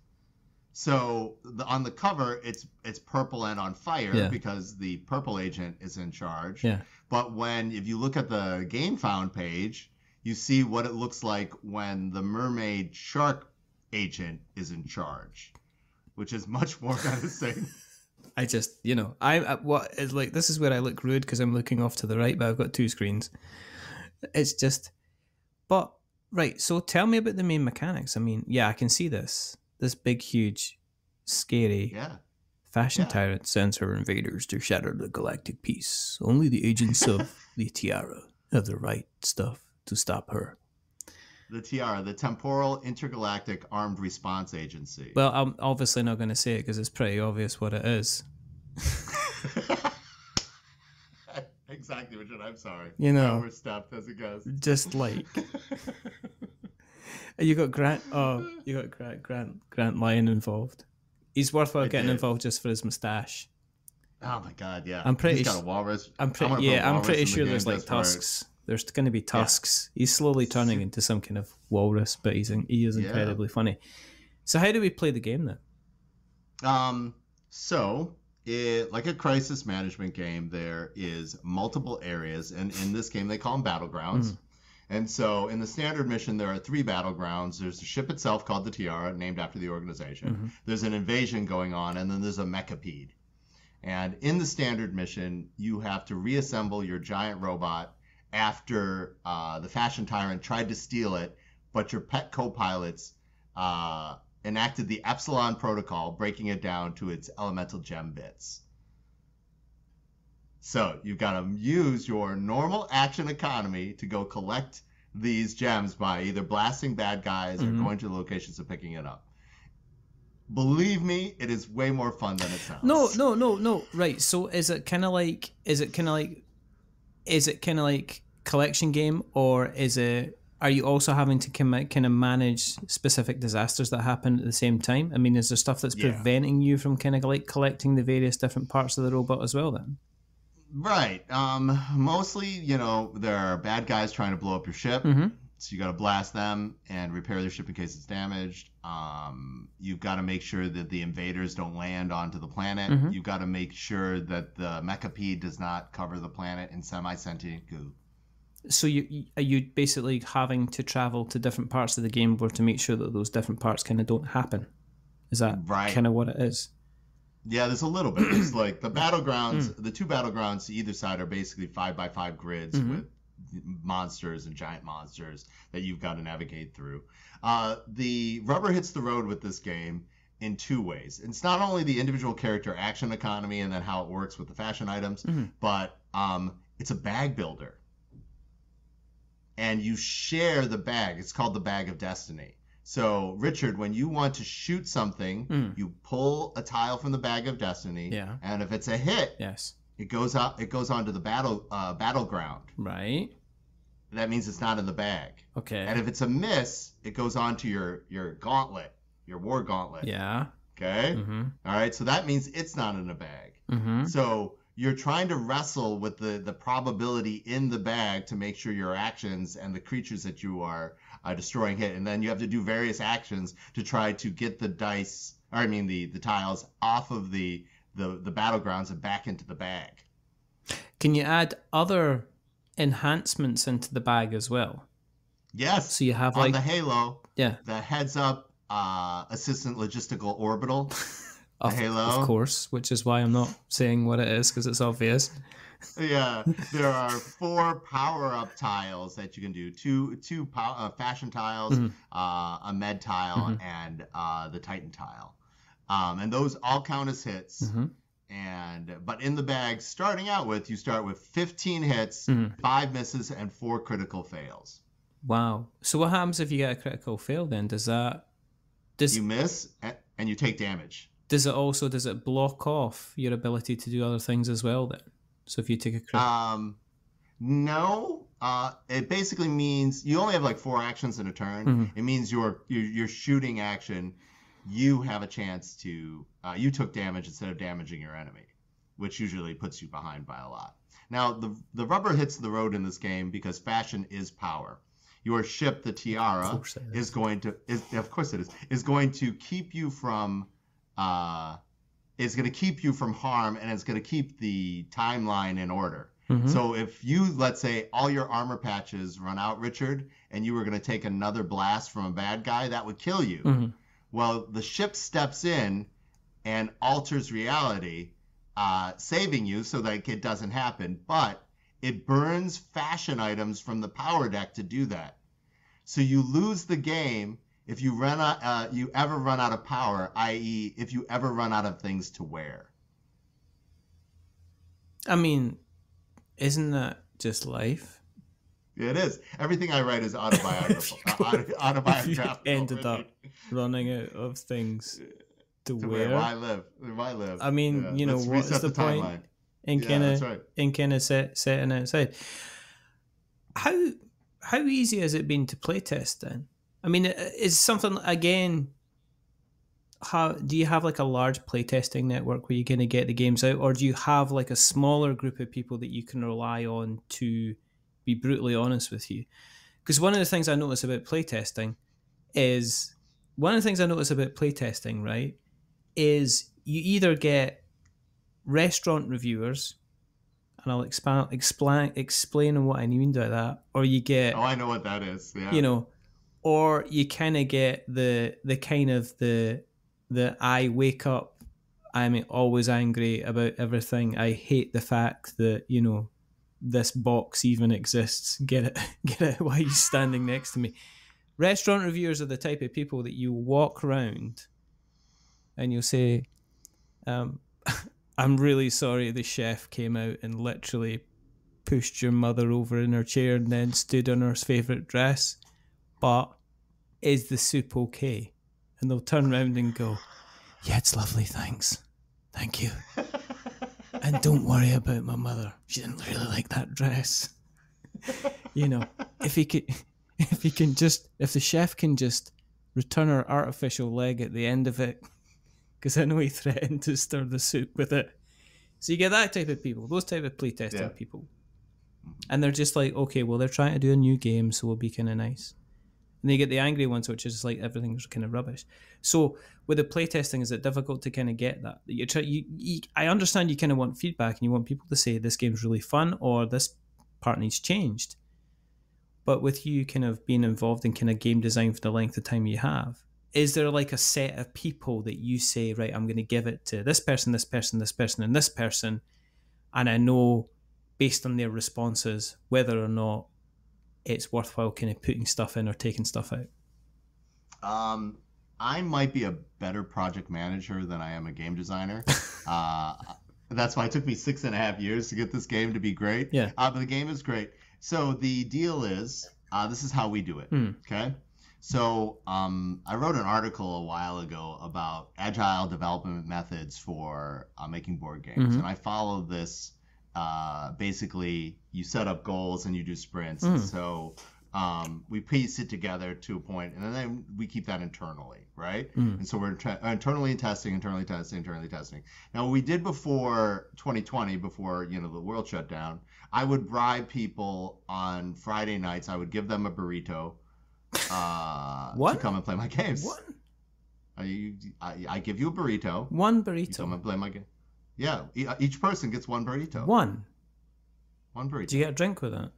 Speaker 3: So on the cover, it's purple and on fire because the purple agent is in charge.
Speaker 2: Yeah.
Speaker 3: But if you look at the GameFound page, you see what it looks like when the mermaid shark agent is in charge, which is much more kind of same.
Speaker 2: I just, what is like, this is where I look rude because I'm looking off to the right, but I've got two screens. It's just, but right. So tell me about the main mechanics. I mean, yeah, I can see this big, huge, scary fashion tyrant sends her invaders to shatter the galactic peace. Only the agents of the Tiara have the right stuff to stop her.
Speaker 3: The Tiara, the Temporal Intergalactic Armed Response Agency.
Speaker 2: Well, I'm obviously not going to say it because it's pretty obvious what it is.
Speaker 3: Exactly, Richard. I'm sorry.
Speaker 2: We're
Speaker 3: stuffed as it goes.
Speaker 2: Just like you got Grant. Oh, you got Grant Lyon involved. He's worthwhile getting involved just for his moustache.
Speaker 3: Oh my God, yeah.
Speaker 2: He's
Speaker 3: got a walrus.
Speaker 2: I'm pretty sure there's like tusks. There's going to be tusks. Yeah. He's slowly turning into some kind of walrus, but he is incredibly funny. So how do we play the game then?
Speaker 3: Like a crisis management game, there is multiple areas, and in this game they call them battlegrounds. And so in the standard mission, there are 3 battlegrounds. There's the ship itself called the Tiara, named after the organization. There's an invasion going on, and then there's a mechapede. And in the standard mission, you have to reassemble your giant robot after the fashion tyrant tried to steal it, but your pet co-pilots enacted the Epsilon Protocol, breaking it down to its elemental gem bits. So you've got to use your normal action economy to go collect these gems by either blasting bad guys or going to the locations and picking it up. Believe me, it is way more fun than it sounds.
Speaker 2: No. Right. So is it kind of like collection game, or are you also having to kind of manage specific disasters that happen at the same time? I mean, is there stuff that's preventing you from kind of like collecting the various different parts of the robot as well then?
Speaker 3: Right. Mostly, there are bad guys trying to blow up your ship. So you got to blast them and repair their ship in case it's damaged. You've got to make sure that the invaders don't land onto the planet. You've got to make sure that the mechapede does not cover the planet in semi-sentient goo.
Speaker 2: So are you basically having to travel to different parts of the game where to make sure that those different parts kind of don't happen? Is that kind of what it is?
Speaker 3: Yeah, there's a little bit. There's like the battlegrounds, the two battlegrounds to either side are basically 5x5 grids with monsters and giant monsters that you've got to navigate through. The rubber hits the road with this game in two ways. It's not only the individual character action economy and then how it works with the fashion items, but it's a bag builder. And you share the bag. It's called the Bag of Destiny. So, Richard, when you want to shoot something, you pull a tile from the Bag of Destiny, and if it's a hit, it goes out. It goes onto the battleground.
Speaker 2: Right.
Speaker 3: That means it's not in the bag.
Speaker 2: Okay.
Speaker 3: And if it's a miss, it goes onto your gauntlet, your war gauntlet.
Speaker 2: Yeah.
Speaker 3: Okay. All right. So that means it's not in a bag. So you're trying to wrestle with the probability in the bag to make sure your actions and the creatures that you are destroying hit, and then you have to do various actions to try to get the the tiles off of the battlegrounds and back into the bag.
Speaker 2: Can you add other enhancements into the bag as well?
Speaker 3: Yes.
Speaker 2: So you have
Speaker 3: on the Halo,
Speaker 2: the
Speaker 3: heads up assistant logistical orbital. Halo.
Speaker 2: Of course, which is why I'm not saying what it is, because it's obvious.
Speaker 3: Yeah, there are 4 power-up tiles that you can do. Two fashion tiles, a med tile, and the Titan tile. And those all count as hits. But in the bag, you start with 15 hits, 5 misses, and 4 critical fails.
Speaker 2: Wow. So what happens if you get a critical fail then?
Speaker 3: You miss, and you take damage.
Speaker 2: Does it block off your ability to do other things as well then? So if you take a crit...
Speaker 3: No. It basically means you only have like 4 actions in a turn. It means your shooting action, you have a chance to... you took damage instead of damaging your enemy, which usually puts you behind by a lot. Now, the rubber hits the road in this game because fashion is power. Your ship, the Tiara, is going to keep you from... is going to keep you from harm, and it's going to keep the timeline in order. So if you, let's say, all your armor patches run out, Richard, and you were going to take another blast from a bad guy, that would kill you. Well, the ship steps in and alters reality, saving you so that it doesn't happen, but it burns fashion items from the power deck to do that. So you lose the game if you ever run out of power, i.e., if you ever run out of things to wear.
Speaker 2: I mean, isn't that just life?
Speaker 3: It is. Everything I write is autobiographical.
Speaker 2: If you ended up running out of things to wear.
Speaker 3: Why live?
Speaker 2: I mean, what's the point in kind of setting it aside? How easy has it been to playtest then? I mean, is something, again, do you have like a large playtesting network where you're going to get the games out, or do you have like a smaller group of people that you can rely on to be brutally honest with you? Because one of the things I notice about playtesting, right, is you either get restaurant reviewers, and I'll explain what I mean by that, or you get...
Speaker 3: Oh, I know what that is, yeah.
Speaker 2: Or you kind of get the I wake up, I'm always angry about everything. I hate the fact that, this box even exists. Get it while you're standing next to me. Restaurant reviewers are the type of people that you walk around and you'll say, I'm really sorry the chef came out and literally pushed your mother over in her chair and then stood on her favourite dress, but is the soup okay? And they'll turn around and go, yeah, it's lovely, thanks. Thank you. And don't worry about my mother. She didn't really like that dress. You know, if the chef can just return her artificial leg at the end of it, because I know he threatened to stir the soup with it. So you get that type of people, those type of playtesting people. And they're just like, okay, well, they're trying to do a new game, so we'll be kind of nice. And they get the angry ones, which is like everything's kind of rubbish. So with the playtesting, is it difficult to kind of get that? I understand you kind of want feedback and you want people to say this game's really fun or this part needs changed. But with you kind of being involved in kind of game design for the length of time you have, is there like a set of people that you say, right, I'm going to give it to this person, this person, this person, and this person, and I know based on their responses whether or not it's worthwhile kind of putting stuff in or taking stuff out?
Speaker 3: I might be a better project manager than I am a game designer. That's why it took me 6.5 years to get this game to be great.
Speaker 2: Yeah.
Speaker 3: But the game is great. So the deal is, this is how we do it. Okay. So I wrote an article a while ago about agile development methods for making board games. And I follow this. Basically, you set up goals and you do sprints. And so we piece it together to a point, and then we keep that internally, right? And so we're internally testing. Now, what we did before 2020, before the world shut down, I would bribe people on Friday nights. I would give them a burrito to come and play my games.
Speaker 2: What?
Speaker 3: I give you a burrito.
Speaker 2: One burrito.
Speaker 3: You come and play my game. Yeah, each person gets one burrito.
Speaker 2: One
Speaker 3: burrito.
Speaker 2: Do you get a drink with that?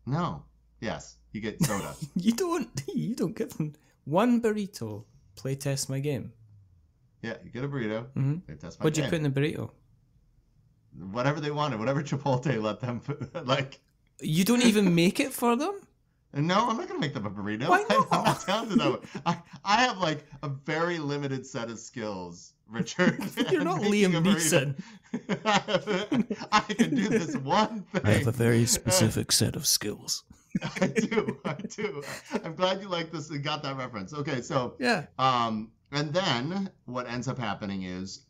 Speaker 3: No. Yes, you get soda.
Speaker 2: You don't give them one burrito. Play test my game.
Speaker 3: Yeah, you get a burrito. Play test my
Speaker 2: What'd
Speaker 3: game.
Speaker 2: you put in the burrito?
Speaker 3: Whatever they wanted, whatever Chipotle let them put, like.
Speaker 2: You don't even make it for them?
Speaker 3: No, I'm not gonna make them a burrito.
Speaker 2: Why not?
Speaker 3: I'm not talented that way. I have like a very limited set of skills, Richard.
Speaker 2: You're not Liam Neeson.
Speaker 3: I can do this one thing.
Speaker 2: I have a very specific set of skills.
Speaker 3: I do. I'm glad you like this and got that reference. Okay, so
Speaker 2: yeah.
Speaker 3: And then what ends up happening is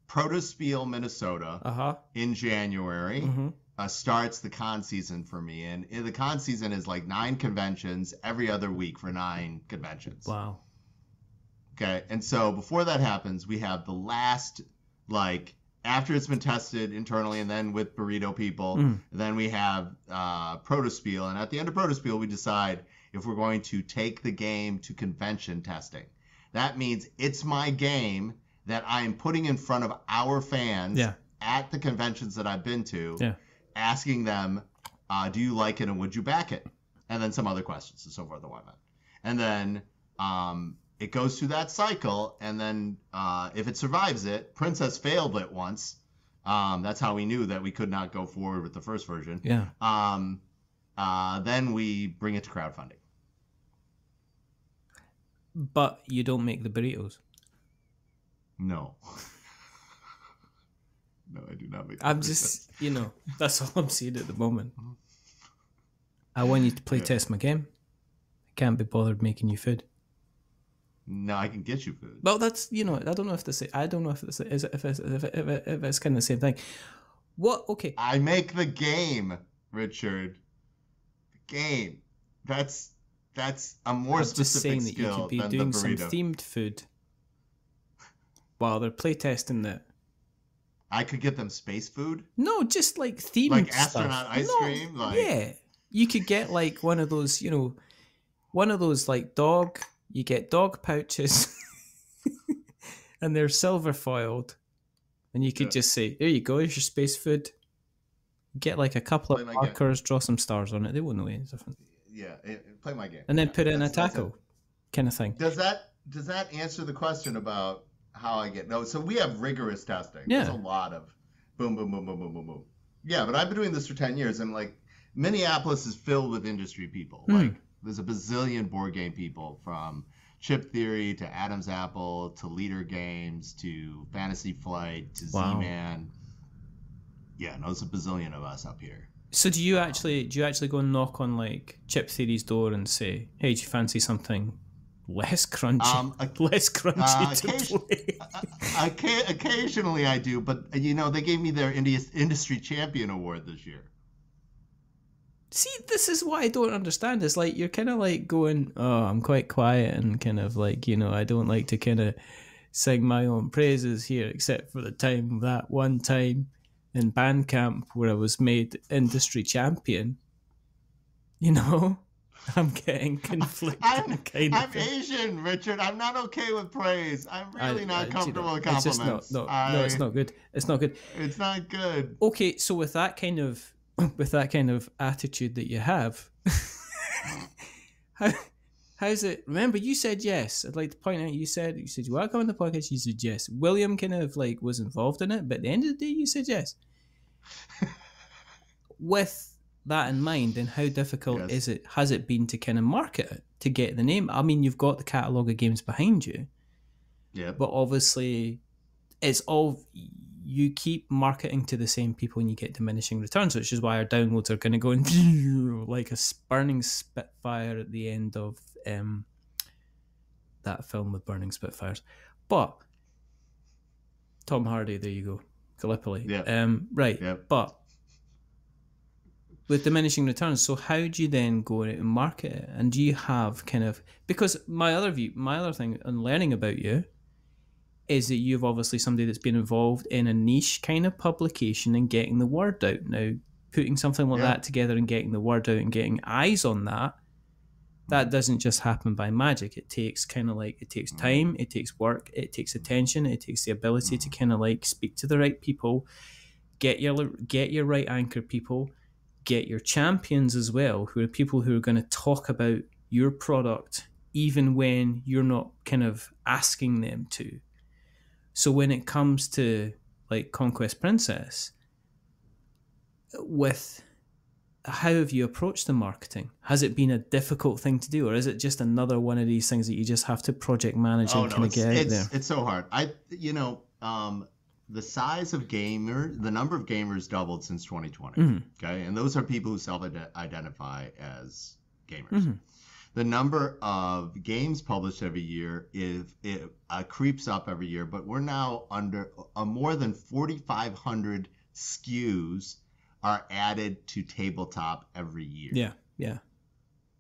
Speaker 3: Protospiel, Minnesota, in January. Starts the con season for me, and the con season is like 9 conventions every other week for 9 conventions.
Speaker 2: Wow.
Speaker 3: Okay, and so before that happens, we have the last, like, after it's been tested internally and then with burrito people, then we have Protospiel, and at the end of Protospiel, we decide if we're going to take the game to convention testing. That means it's my game that I am putting in front of our fans at the conventions that I've been to. Yeah. Asking them, do you like it and would you back it? And then some other questions and so forth and whatnot. And then it goes through that cycle. And then if it survives it, Princess failed it once. That's how we knew that we could not go forward with the first version. Yeah. Then we bring it to crowdfunding.
Speaker 2: But you don't make the burritos.
Speaker 3: No. No, I do not make the
Speaker 2: I'm
Speaker 3: burritos.
Speaker 2: just, that's all I'm seeing at the moment. I want you to play test my game. I can't be bothered making you food.
Speaker 3: No, I can get you food.
Speaker 2: Well, that's, I don't know if this, I don't know if it's, if it's kind of the same thing. What? Okay.
Speaker 3: I make the game, Richard. The game. That's a more specific skill than the burrito. I'm just saying that you could be doing some themed food while they're playtesting that. I could get them space food?
Speaker 2: No, just like themed
Speaker 3: like astronaut
Speaker 2: stuff.
Speaker 3: ice cream? Like...
Speaker 2: Yeah. You could get like one of those, like you get dog pouches and they're silver foiled. And you could just say, there you go, here's your space food. Get like a couple of markers, draw some stars on it. They won't know any different.
Speaker 3: Yeah, play my game.
Speaker 2: And then put it in a taco kind of thing.
Speaker 3: Does that answer the question about how I get? No, so we have rigorous testing.
Speaker 2: Yeah.
Speaker 3: There's a lot of boom, boom, boom, boom, boom, boom, boom. Yeah, but I've been doing this for 10 years, and like Minneapolis is filled with industry people. Like there's a bazillion board game people from Chip Theory to Adam's Apple to Leader Games to Fantasy Flight to
Speaker 2: Wow.
Speaker 3: Z-Man. Yeah, no, there's a bazillion of us up here.
Speaker 2: So do you actually go and knock on like Chip Theory's door and say, "Hey, do you fancy something less crunchy, less crunchy to play?"
Speaker 3: Occasionally I do, but they gave me their industry champion award this year.
Speaker 2: See, this is what I don't understand. It's like you're kind of like going, "Oh, I'm quite quiet and kind of like, I don't like to kind of sing my own praises here, except for that one time in Bandcamp where I was made industry champion." I'm getting conflicting
Speaker 3: I'm Asian, Richard. I'm not okay with praise. I'm really not comfortable with compliments.
Speaker 2: No, it's not good. It's not good.
Speaker 3: It's not good.
Speaker 2: Okay, so with that kind of attitude that you have, how's it? Remember, you said yes. I'd like to point out you said you want to come on the podcast. You said yes. William kind of like was involved in it, but at the end of the day, you said yes. With that in mind, and how difficult has it been to kind of market it, to get the name? I mean, you've got the catalogue of games behind you, but obviously it's all, you keep marketing to the same people and you get diminishing returns, which is why our downloads are going to go in like a burning spitfire at the end of that film with burning spitfires. But Tom Hardy, there you go, Gallipoli. But with diminishing returns, so how do you then go out and market it? And do you have kind of, because my other thing on learning about you is that you've obviously somebody that's been involved in a niche kind of publication and getting the word out. Now, putting something like that together and getting the word out and getting eyes on that doesn't just happen by magic. It takes it takes time, it takes work, it takes attention, it takes the ability to kind of like speak to the right people, get your right anchor people, get your champions as well, who are people who are going to talk about your product even when you're not kind of asking them to. So when it comes to like Conquest Princess, how have you approached the marketing? Has it been a difficult thing to do, or is it just another one of these things that you just have to project manage and kind of get out there?
Speaker 3: It's so hard. The size of the number of gamers doubled since 2020. Okay, and those are people who self-identify as gamers. The number of games published every year creeps up every year, but we're now under more than 4,500 SKUs are added to Tabletop every year.
Speaker 2: Yeah.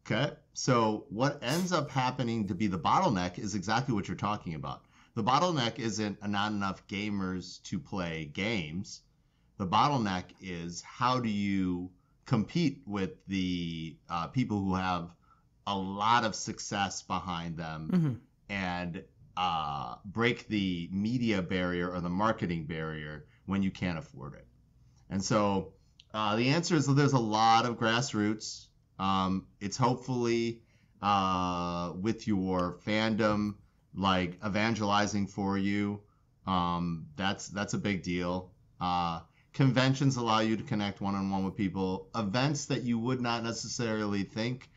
Speaker 3: Okay, so what ends up happening to be the bottleneck is exactly what you're talking about. The bottleneck isn't not enough gamers to play games. The bottleneck is, how do you compete with the people who have a lot of success behind them and break the media barrier or the marketing barrier when you can't afford it? And so the answer is that there's a lot of grassroots. It's hopefully with your fandom like evangelizing for you. That's a big deal. Conventions allow you to connect one-on-one with people. Events that you would not necessarily think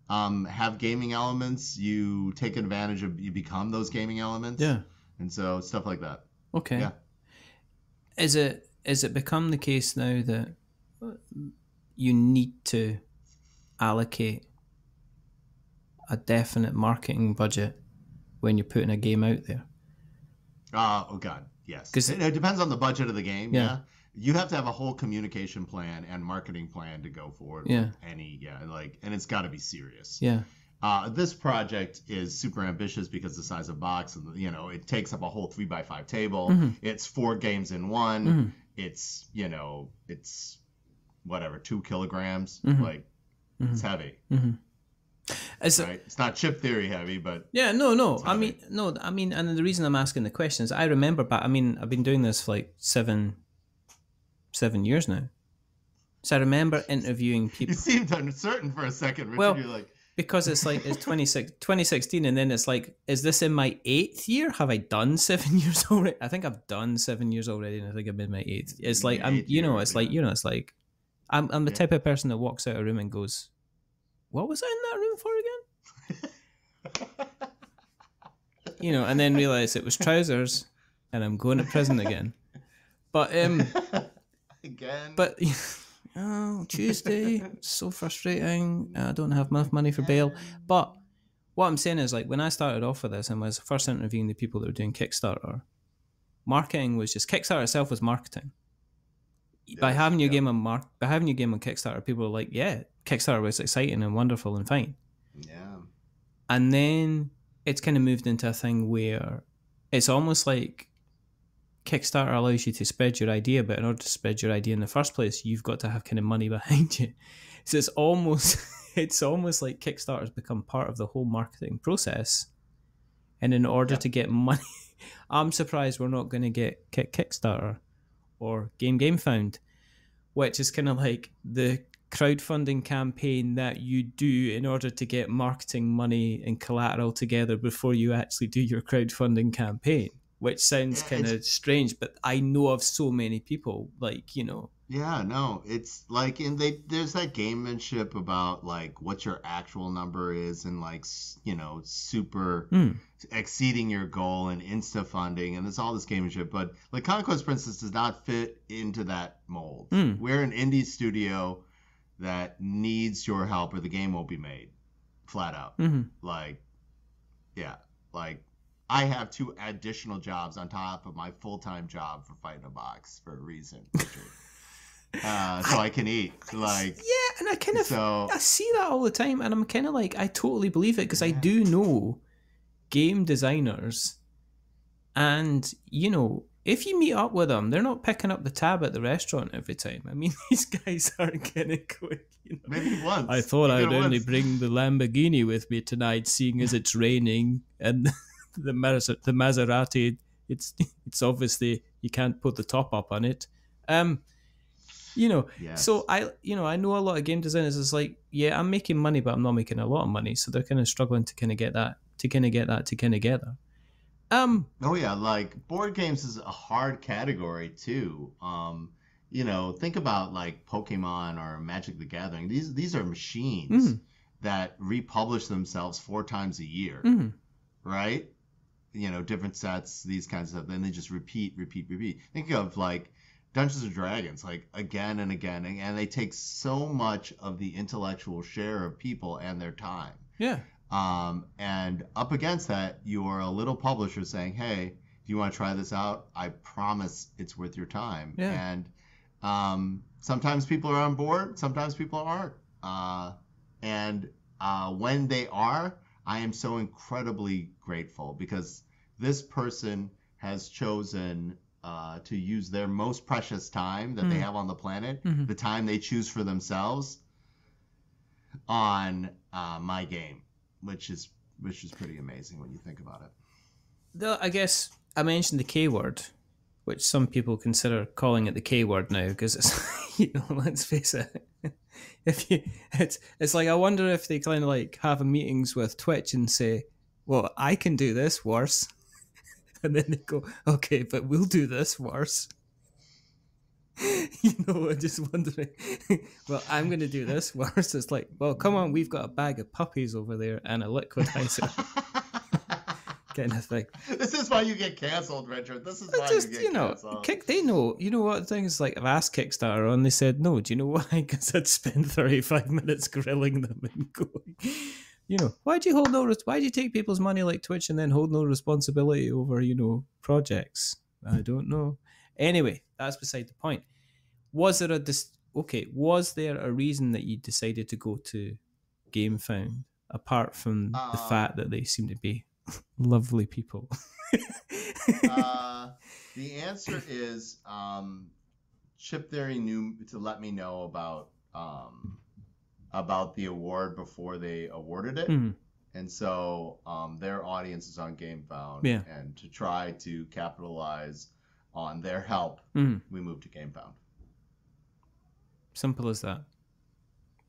Speaker 3: have gaming elements, you take advantage of, you become those gaming elements.
Speaker 2: Yeah.
Speaker 3: And so stuff like that.
Speaker 2: Okay.
Speaker 3: Yeah.
Speaker 2: Is it become the case now that you need to allocate a definite marketing budget when you're putting a game out there?
Speaker 3: Oh God, yes. Because it depends on the budget of the game. Yeah. You have to have a whole communication plan and marketing plan to go forward with any, and it's got to be serious.
Speaker 2: Yeah.
Speaker 3: This project is super ambitious because the size of box, and it takes up a whole 3x5 table. It's 4 games in one. It's it's whatever, 2 kilograms. It's heavy. Right? It's not Chip Theory heavy, but
Speaker 2: no. I mean, and the reason I'm asking the question is I remember back. I mean, I've been doing this for like seven years now, so I remember interviewing people.
Speaker 3: You seemed uncertain for a second, Richard.
Speaker 2: Well,
Speaker 3: you're like,
Speaker 2: because it's 2016, and then it's like, is this in my 8th year? Have I done 7 years already? I think I've done 7 years already, and I think I'm in my 8th. It's like I'm the type of person that walks out of a room and goes, "What was I in that room for again?" and then realize it was trousers, and I'm going to prison again. But
Speaker 3: again.
Speaker 2: But Tuesday, so frustrating. I don't have enough money for bail. But what I'm saying is, like, when I started off with this and was first interviewing the people that were doing Kickstarter, marketing was just Kickstarter itself was marketing. By having your game on Kickstarter, people are like, yeah, Kickstarter was exciting and wonderful and fine.
Speaker 3: Yeah.
Speaker 2: And then it's kind of moved into a thing where it's almost like Kickstarter allows you to spread your idea, but in order to spread your idea in the first place, you've got to have kind of money behind you. So it's almost like Kickstarter's become part of the whole marketing process. And in order to get money, I'm surprised we're not going to get Kickstarter or GameFound, which is kind of like the crowdfunding campaign that you do in order to get marketing money and collateral together before you actually do your crowdfunding campaign. Which sounds kind of strange, but I know of so many people, like,
Speaker 3: Yeah, no, it's like, and there's that gamemanship about like what your actual number is, and like, super exceeding your goal and insta funding, and there's all this gamemanship. But like Conquest Princess does not fit into that mold. We're an indie studio that needs your help, or the game won't be made, flat out. Like, yeah, like. I have 2 additional jobs on top of my full-time job for Fight in a Box for a reason, so I can eat. Like,
Speaker 2: yeah, and I kind of I see that all the time, and I'm kind of like, I totally believe it, because I do know game designers, and if you meet up with them, they're not picking up the tab at the restaurant every time. I mean, these guys aren't gonna go.
Speaker 3: Maybe once.
Speaker 2: I thought I'd only bring the Lamborghini with me tonight, seeing as it's raining and. The Maserati, it's obviously you can't put the top up on it.
Speaker 3: Yes.
Speaker 2: So I know a lot of game designers is like, yeah, I'm making money, but I'm not making a lot of money, so they're kind of struggling to kind of get that together.
Speaker 3: Oh yeah, like board games is a hard category too. Think about like Pokemon or Magic the Gathering. These are machines that republish themselves 4 times a year, right? Different sets, these kinds of stuff. Then they just repeat. Think of like Dungeons and Dragons, like again and again, and they take so much of the intellectual share of people and their time.
Speaker 2: Yeah.
Speaker 3: And up against that, you are a little publisher saying, "Hey, do you want to try this out? I promise it's worth your time."
Speaker 2: Yeah.
Speaker 3: And sometimes people are on board, sometimes people aren't. And when they are, I am so incredibly grateful, because this person has chosen to use their most precious time that they have on the planet, the time they choose for themselves, on my game, which is pretty amazing when you think about it.
Speaker 2: Though I guess I mentioned the K word, which some people consider calling it the K word now, because it's let's face it. It's like, I wonder if they kind of like have meetings with Twitch and say, well, I can do this worse, and then they go, okay, but we'll do this worse. I'm just wondering, well, I'm going to do this worse. It's like, well, come on, we've got a bag of puppies over there and a liquidizer. Kind of thing.
Speaker 3: This is why you get canceled, Richard. This is why you get canceled.
Speaker 2: They know. You know what the thing is, like, I've asked Kickstarter and they said no. Do you know why? Because I'd spend 35 minutes grilling them and going, why do you take people's money like Twitch and then hold no responsibility over, projects? I don't know. Anyway, that's beside the point. Was there a reason that you decided to go to GameFound, apart from the fact that they seem to be lovely people?
Speaker 3: The answer is Chip Theory knew to let me know about the award before they awarded it. And so their audience is on GameFound, and to try to capitalize on their help, we moved to GameFound.
Speaker 2: Simple as that.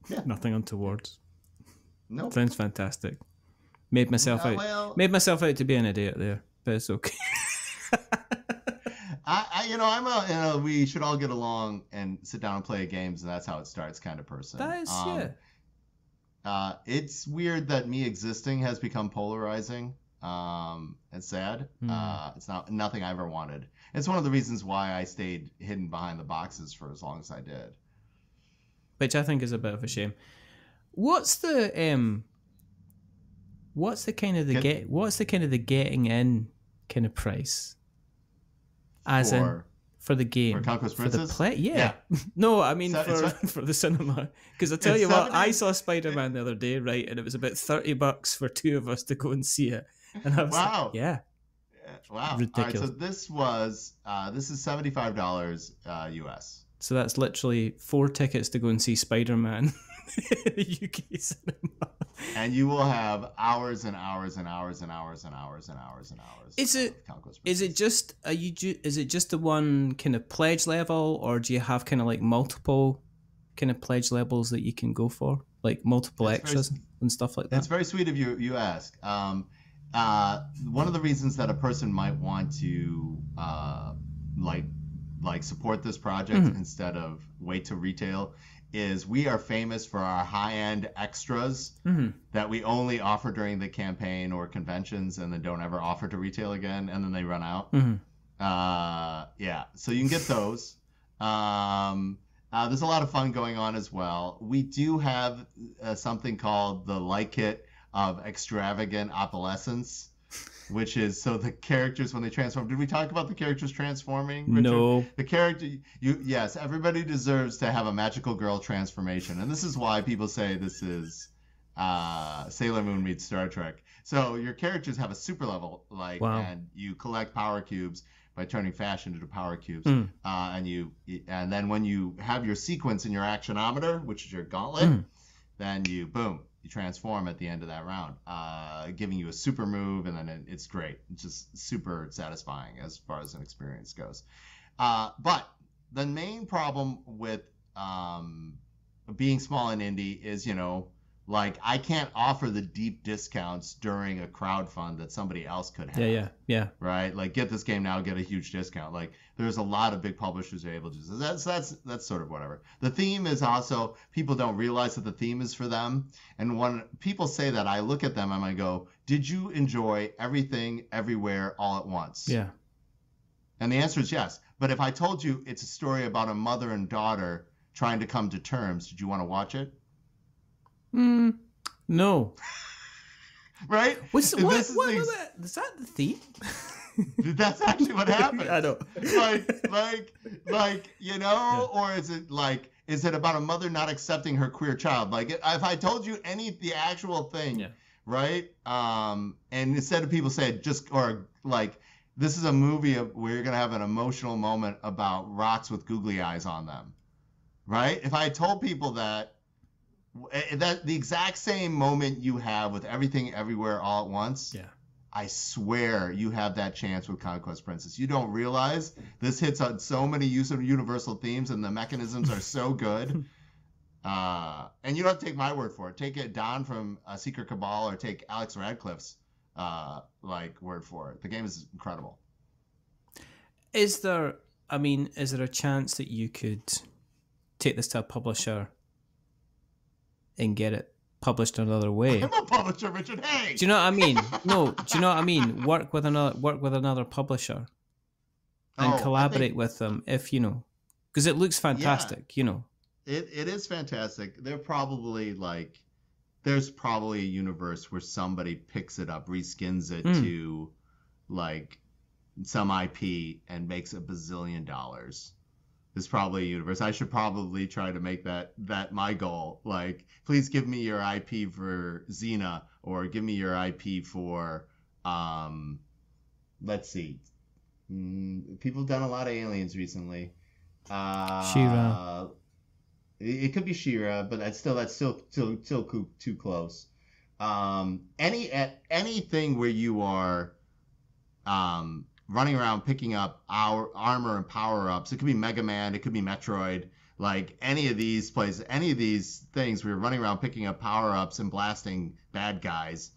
Speaker 3: Yeah.
Speaker 2: Nothing untowards.
Speaker 3: Nope.
Speaker 2: Sounds fantastic. Made myself out to be an idiot there, but it's okay.
Speaker 3: we should all get along and sit down and play games, and that's how it starts kind of person.
Speaker 2: That is,
Speaker 3: It's weird that me existing has become polarizing. It's sad. It's not nothing I ever wanted. It's one of the reasons why I stayed hidden behind the boxes for as long as I did.
Speaker 2: Which I think is a bit of a shame. What's the kind of the getting in kind of price? As for the game,
Speaker 3: for Conquest Princess?
Speaker 2: For the yeah. No, I mean for the cinema. Because I tell you what, I saw Spider-Man the other day, right, and it was about $30 for two of us to go and see it. And I was like, yeah.
Speaker 3: Wow.
Speaker 2: Ridiculous.
Speaker 3: All right, so this is $75 US.
Speaker 2: So that's literally 4 tickets to go and see Spider-Man in the UK cinema.
Speaker 3: And you will have hours and hours and hours and hours and hours and hours and hours. Is
Speaker 2: it just the one kind of pledge level, or do you have kind of like multiple kind of pledge levels that you can go for, like multiple extras and stuff like that?
Speaker 3: That's very sweet of you ask. One of the reasons that a person might want to like support this project instead of wait to retail is we are famous for our high-end extras that we only offer during the campaign or conventions and then don't ever offer to retail again, and then they run out. So you can get those. There's a lot of fun going on as well. We do have something called the Light Kit of Extravagant Opalescence, which is so the characters when they transform. Did we talk about the characters transforming, Richard?
Speaker 2: No.
Speaker 3: The character, yes, everybody deserves to have a magical girl transformation, and this is why people say this is Sailor Moon meets Star Trek. So your characters have a super level, and you collect power cubes by turning fashion into power cubes, and then when you have your sequence in your actionometer, which is your gauntlet, then you transform at the end of that round, giving you a super move, and then it's great. It's just super satisfying as far as an experience goes. But the main problem with being small and indie is, I can't offer the deep discounts during a crowdfund that somebody else could have.
Speaker 2: Yeah.
Speaker 3: Right? Like, get this game now, get a huge discount. Like, there's a lot of big publishers who are able to do this. That's sort of whatever. The theme is also, people don't realize that the theme is for them. And when people say that, I look at them and I go, did you enjoy everything, everywhere, all at once?
Speaker 2: Yeah.
Speaker 3: And the answer is yes. But if I told you it's a story about a mother and daughter trying to come to terms, did you want to watch it?
Speaker 2: No.
Speaker 3: Right?
Speaker 2: Is that the theme?
Speaker 3: That's actually what happened.
Speaker 2: I know.
Speaker 3: Or is it about a mother not accepting her queer child? Like, if I told you the actual thing, right? And instead of people saying this is a movie where you're gonna have an emotional moment about rocks with googly eyes on them, right? If I told people that the exact same moment you have with everything, everywhere, all at once, I swear you have that chance with Conquest Princess. You don't realize this hits on so many universal themes, and the mechanisms are so good. And you don't have to take my word for it. Take it, Don from Secret Cabal, or take Alex Radcliffe's word for it. The game is incredible.
Speaker 2: Is there a chance that you could take this to a publisher and get it published another way?
Speaker 3: I'm a publisher, Richard. Hey.
Speaker 2: Do you know what I mean? No. Do you know what I mean? Work with another publisher and collaborate with them, if because it looks fantastic.
Speaker 3: It is fantastic. They're probably there's probably a universe where somebody picks it up, reskins it to some IP and makes $1 bazillion. There's probably a universe. I should probably try to make that my goal. Please give me your IP for Xena, or give me your IP for, let's see. People have done a lot of aliens recently.
Speaker 2: She-Ra.
Speaker 3: It could be She-Ra, but that's still too close. Anything where you are, running around picking up our armor and power-ups. It could be Mega Man, it could be Metroid. Any of these places, any of these things where you're running around picking up power-ups and blasting bad guys,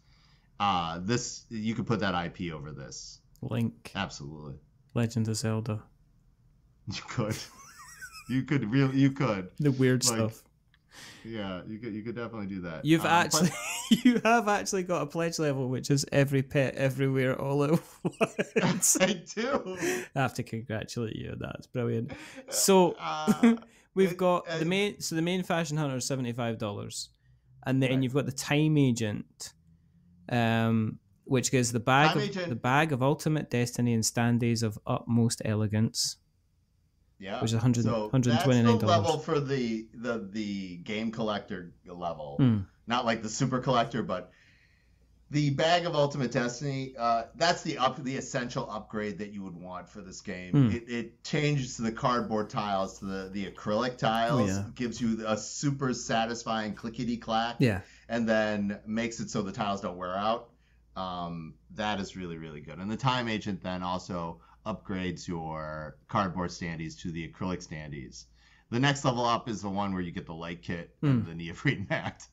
Speaker 3: you could put that IP over this.
Speaker 2: Link.
Speaker 3: Absolutely.
Speaker 2: Legend of Zelda.
Speaker 3: You could. You could. The
Speaker 2: weird stuff.
Speaker 3: Yeah, you could definitely do that.
Speaker 2: You've actually you have actually got a pledge level, which is every pet everywhere all at once.
Speaker 3: I do.
Speaker 2: I have to congratulate you on that. It's brilliant. So we've got the main fashion hunter is $75, and then you've got the time agent, which gives the bag of ultimate destiny and stand days of utmost elegance.
Speaker 3: Yeah,
Speaker 2: which is $129.
Speaker 3: That's the level for the game collector level, not like the super collector, but the bag of ultimate destiny. That's the essential upgrade that you would want for this game. It changes the cardboard tiles to the acrylic tiles. Gives you a super satisfying clickety clack.
Speaker 2: Yeah,
Speaker 3: and then makes it so the tiles don't wear out. That is really, really good. And the time agent then also upgrades your cardboard standees to the acrylic standees. The next level up is the one where you get the light kit and the neoprene mat.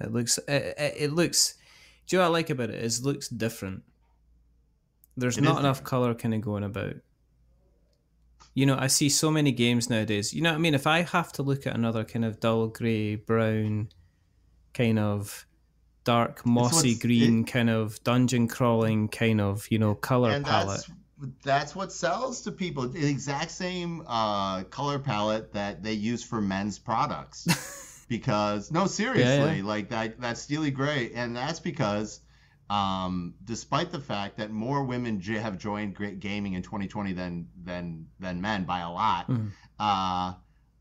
Speaker 2: It looks. Do you know what I like about it? It looks different. There's not enough color kind of going about. You know, I see so many games nowadays. You know what I mean? If I have to look at another kind of dull grey, brown, kind of dark mossy green kind of dungeon crawling kind of, you know, color palette.
Speaker 3: That's what sells to people. The exact same color palette that they use for men's products. Because no, seriously, like that steely gray, and that's because despite the fact that more women have joined gaming in 2020 than men by a lot,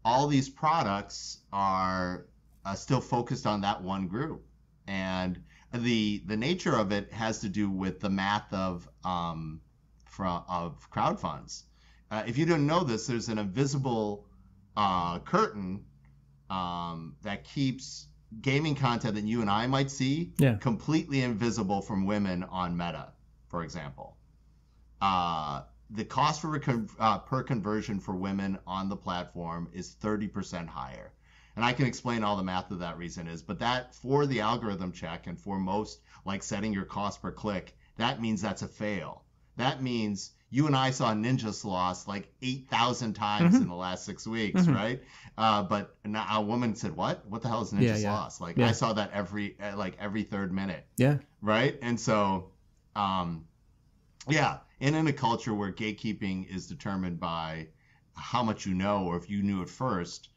Speaker 3: all these products are still focused on that one group. And the nature of it has to do with the math of crowd funds. If you didn't know this, there's an invisible curtain that keeps gaming content that you and I might see completely invisible from women on Meta, for example. The cost per conversion for women on the platform is 30% higher. And I can explain all the math of that reason is, but that for the algorithm check and for most, like setting your cost per click, that means that's a fail. That means you and I saw Ninja Sloss like 8,000 times in the last 6 weeks, right? But a woman said, "What the hell is Ninja Sloss?" Like I saw that every third minute. Yeah. Right. And so, and in a culture where gatekeeping is determined by how much you know, or if you knew it first.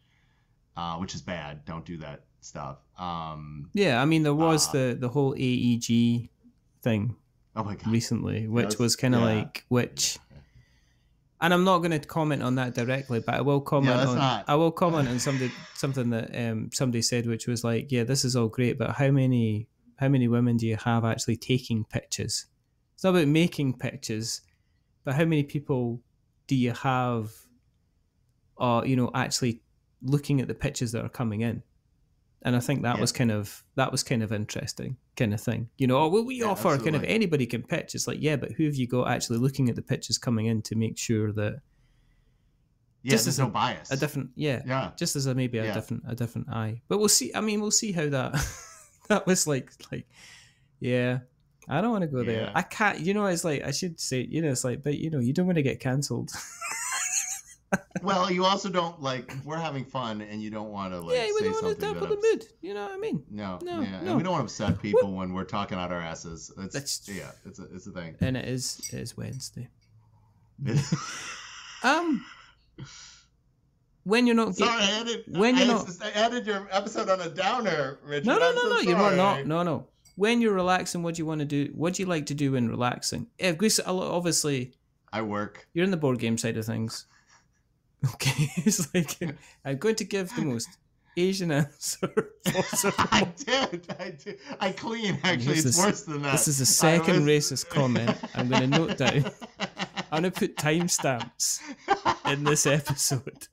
Speaker 3: Which is bad. Don't do that stuff. I mean, there was the whole AEG thing recently, which was kind of like, and I'm not going to comment on that directly, but I will comment on something that somebody said, which was like, this is all great, but how many women do you have actually taking pictures? It's not about making pictures, but how many people do you have, actually looking at the pictures that are coming in? And I think that was kind of interesting kind of thing. We offer absolutely. Kind of anybody can pitch. It's like, but who have you got actually looking at the pictures coming in to make sure that just there's no bias.
Speaker 2: A different just as a different eye. But we'll see. I mean, we'll see how that was like I don't want to go there. I can't. It's like I should say. It's like, but you don't want to get cancelled.
Speaker 3: Well, you also don't we're having fun, and you don't want to
Speaker 2: we don't want to dampen the mood. You know what I mean?
Speaker 3: No. And we don't want to upset people when we're talking out our asses. It's a thing.
Speaker 2: And it is Wednesday. When you're not.
Speaker 3: Sorry, I added your episode on a downer, Richard.
Speaker 2: No. You're not. No. When you're relaxing, what do you want to do? What do you like to do when relaxing? Obviously,
Speaker 3: I work.
Speaker 2: You're in the board game side of things. Okay, it's like I'm going to give the most Asian answer possible.
Speaker 3: I did. I clean, actually. It's worse than that.
Speaker 2: This is the second racist comment I'm going to note down. I'm going to put timestamps in this episode,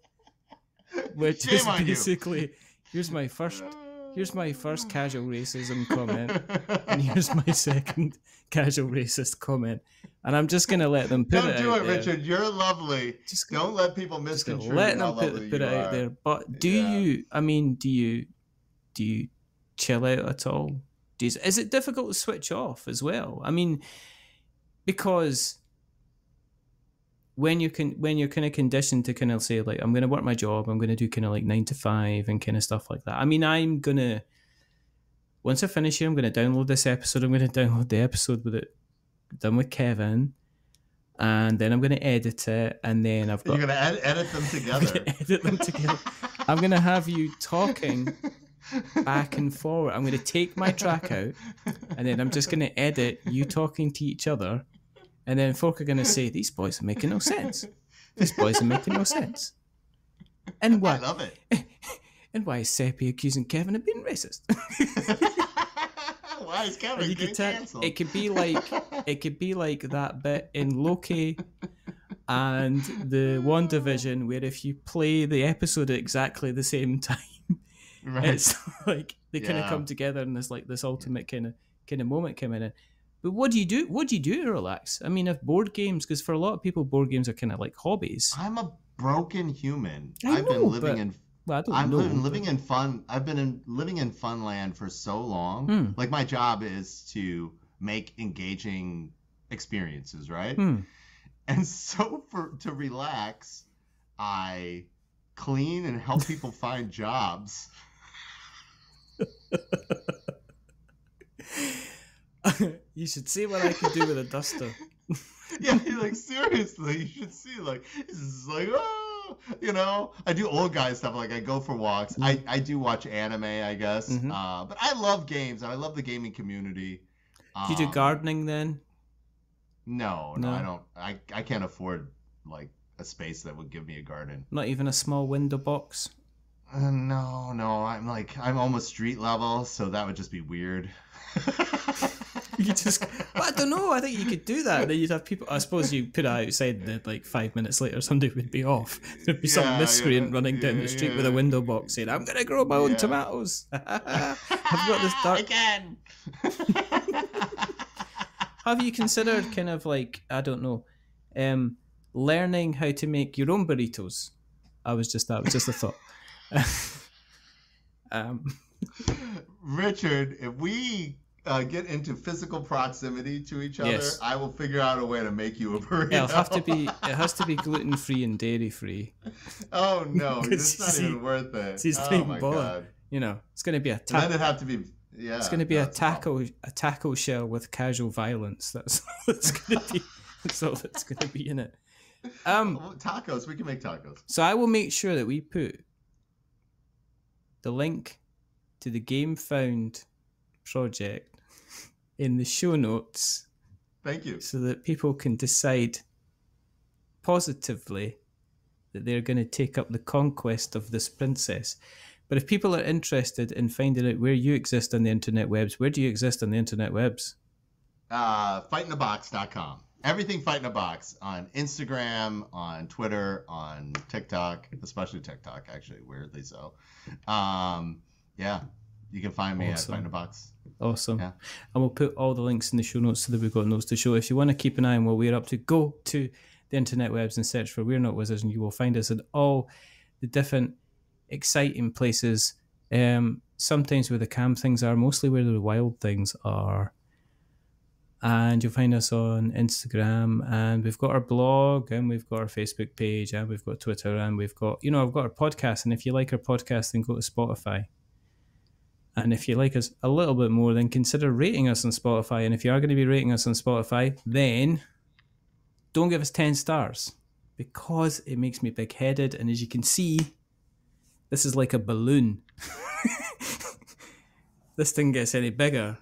Speaker 2: which
Speaker 3: Shame
Speaker 2: is basically here's my first casual racism comment, and here's my second casual racist comment. And I'm just going to let them put it out there.
Speaker 3: Don't do it, Richard. You're lovely. Don't let people misconstrue how lovely you are. Let them put it out there.
Speaker 2: But do you chill out at all? Is it difficult to switch off as well? I mean, because when you're kind of conditioned to kind of say like, I'm going to work my job, I'm going to do kind of like 9 to 5 and kind of stuff like that. I mean, once I finish here, I'm going to download this episode. I'm going to download the episode with it done with Kevin, and then I'm going to edit it, and then I've got...
Speaker 3: You're going to edit them together.
Speaker 2: Edit them together. I'm going to have you talking back and forward. I'm going to take my track out, and then I'm just going to edit you talking to each other, and then folk are going to say, these boys are making no sense. These boys are making no sense. And why?
Speaker 3: I love it.
Speaker 2: And why is Seppy accusing Kevin of being racist?
Speaker 3: Why is Kevin getting cancelled?
Speaker 2: It could be like that bit in Loki and the WandaVision where if you play the episode at exactly the same time, right. It's like they kind of come together and there's like this ultimate kind of moment coming in. But what do you do? What do you do to relax? I mean, if board games, because for a lot of people, board games are kind of like hobbies.
Speaker 3: I'm a broken human.
Speaker 2: I've been living in
Speaker 3: fun land for so long. Like my job is to make engaging experiences, right? And so to relax, I clean and help people find jobs.
Speaker 2: You should see what I could do with a duster.
Speaker 3: Yeah, like seriously, you should see. Like this is like, oh, you know, I do old guy stuff. Like I go for walks. I do watch anime, I guess. But I love games. I love the gaming community.
Speaker 2: Do you do gardening then?
Speaker 3: No, I don't. I can't afford like a space that would give me a garden.
Speaker 2: Not even a small window box.
Speaker 3: No. I'm almost street level, so that would just be weird.
Speaker 2: You just, well, I don't know. I think you could do that. Then you'd have people. I suppose you put it outside, and then like 5 minutes later, somebody would be off. There'd be some miscreant running down the street with a window box saying, "I'm gonna grow my own tomatoes." I've got this dark
Speaker 3: again.
Speaker 2: Have you considered kind of like, I don't know, learning how to make your own burritos? That was just a thought.
Speaker 3: Richard, if we get into physical proximity to each other, yes. I will figure out a way to make you a burrito.
Speaker 2: Yeah, it has to be gluten free and dairy free.
Speaker 3: Oh no, it's not even worth it. Oh my god!
Speaker 2: You know, it's going to be a.
Speaker 3: Then it'd have to be. Yeah,
Speaker 2: it's going to be a taco shell with casual violence. That's all it's going to be. That's all that's going to be in it.
Speaker 3: Tacos. We can make tacos.
Speaker 2: So I will make sure that we put the link to the GameFound project in the show notes.
Speaker 3: Thank you.
Speaker 2: So that people can decide positively that they're going to take up the conquest of this princess. But if people are interested in finding out where you exist on the internet webs, where do you exist on the internet webs?
Speaker 3: Fightinthebox.com. Everything Fight in a Box on Instagram, on Twitter, on TikTok, especially TikTok, actually, weirdly so. Yeah, you can find me at Fight in a Box.
Speaker 2: Awesome.
Speaker 3: Yeah.
Speaker 2: And we'll put all the links in the show notes so that we've got notes to show. If you want to keep an eye on what we're up to, go to the internet webs and search for We're Not Wizards, and you will find us in all the different exciting places. Sometimes where the camp things are, mostly where the wild things are. And you'll find us on Instagram, and we've got our blog, and we've got our Facebook page, and we've got Twitter, and we've got, I've got our podcast. And if you like our podcast, then go to Spotify. And if you like us a little bit more, then consider rating us on Spotify. And if you are going to be rating us on Spotify, then don't give us 10 stars, because it makes me big-headed. And as you can see, this is like a balloon. This thing gets any bigger,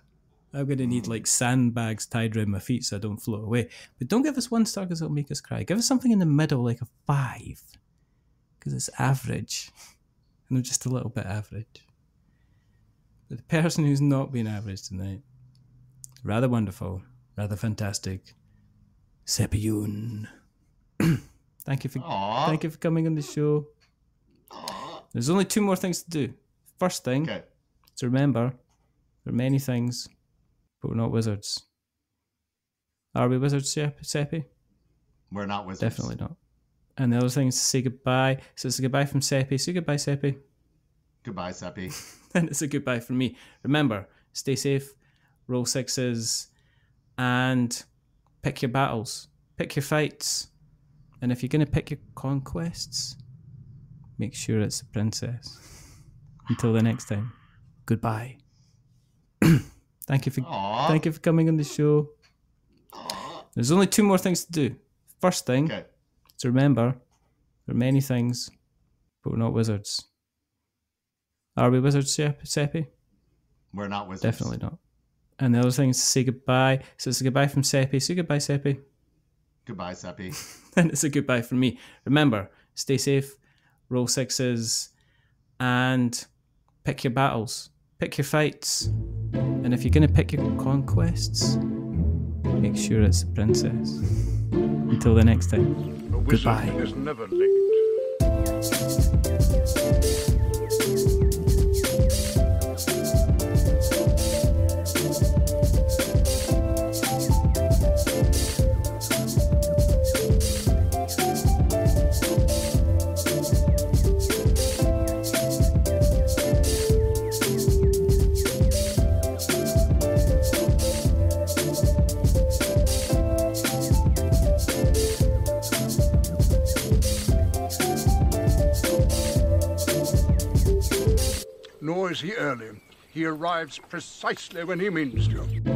Speaker 2: I'm going to need like sandbags tied around my feet so I don't float away. But don't give us 1 star because it'll make us cry. Give us something in the middle, like a 5, because it's average. And I'm just a little bit average. But the person who's not been average tonight, rather wonderful, rather fantastic, Seppy Yoon. Thank you for coming on the show.
Speaker 3: Aww.
Speaker 2: There's only 2 more things to do. First thing, to remember, there are many things, but we're not wizards. Are we wizards, Seppy?
Speaker 3: We're not wizards.
Speaker 2: Definitely not. And the other thing is to say goodbye. So it's a goodbye from Seppy. Say goodbye, Seppy.
Speaker 3: Goodbye, Seppy.
Speaker 2: And it's a goodbye from me. Remember, stay safe, roll 6s, and pick your battles. Pick your fights. And if you're going to pick your conquests, make sure it's a princess. Until the next time, goodbye. Thank you for coming on the show. There's only 2 more things to do. First thing is remember, there are many things, but we're not wizards. Are we wizards, Seppy?
Speaker 3: We're not wizards.
Speaker 2: Definitely not. And the other thing is to say goodbye. So it's a goodbye from Seppy. Say goodbye, Seppy.
Speaker 3: Goodbye, Seppy.
Speaker 2: And it's a goodbye from me. Remember, stay safe, roll 6s, and pick your battles. Pick your fights. And if you're going to pick your conquests, make sure it's a princess. Until the next time, goodbye.
Speaker 4: Is never late. Nor is he early. He arrives precisely when he means to.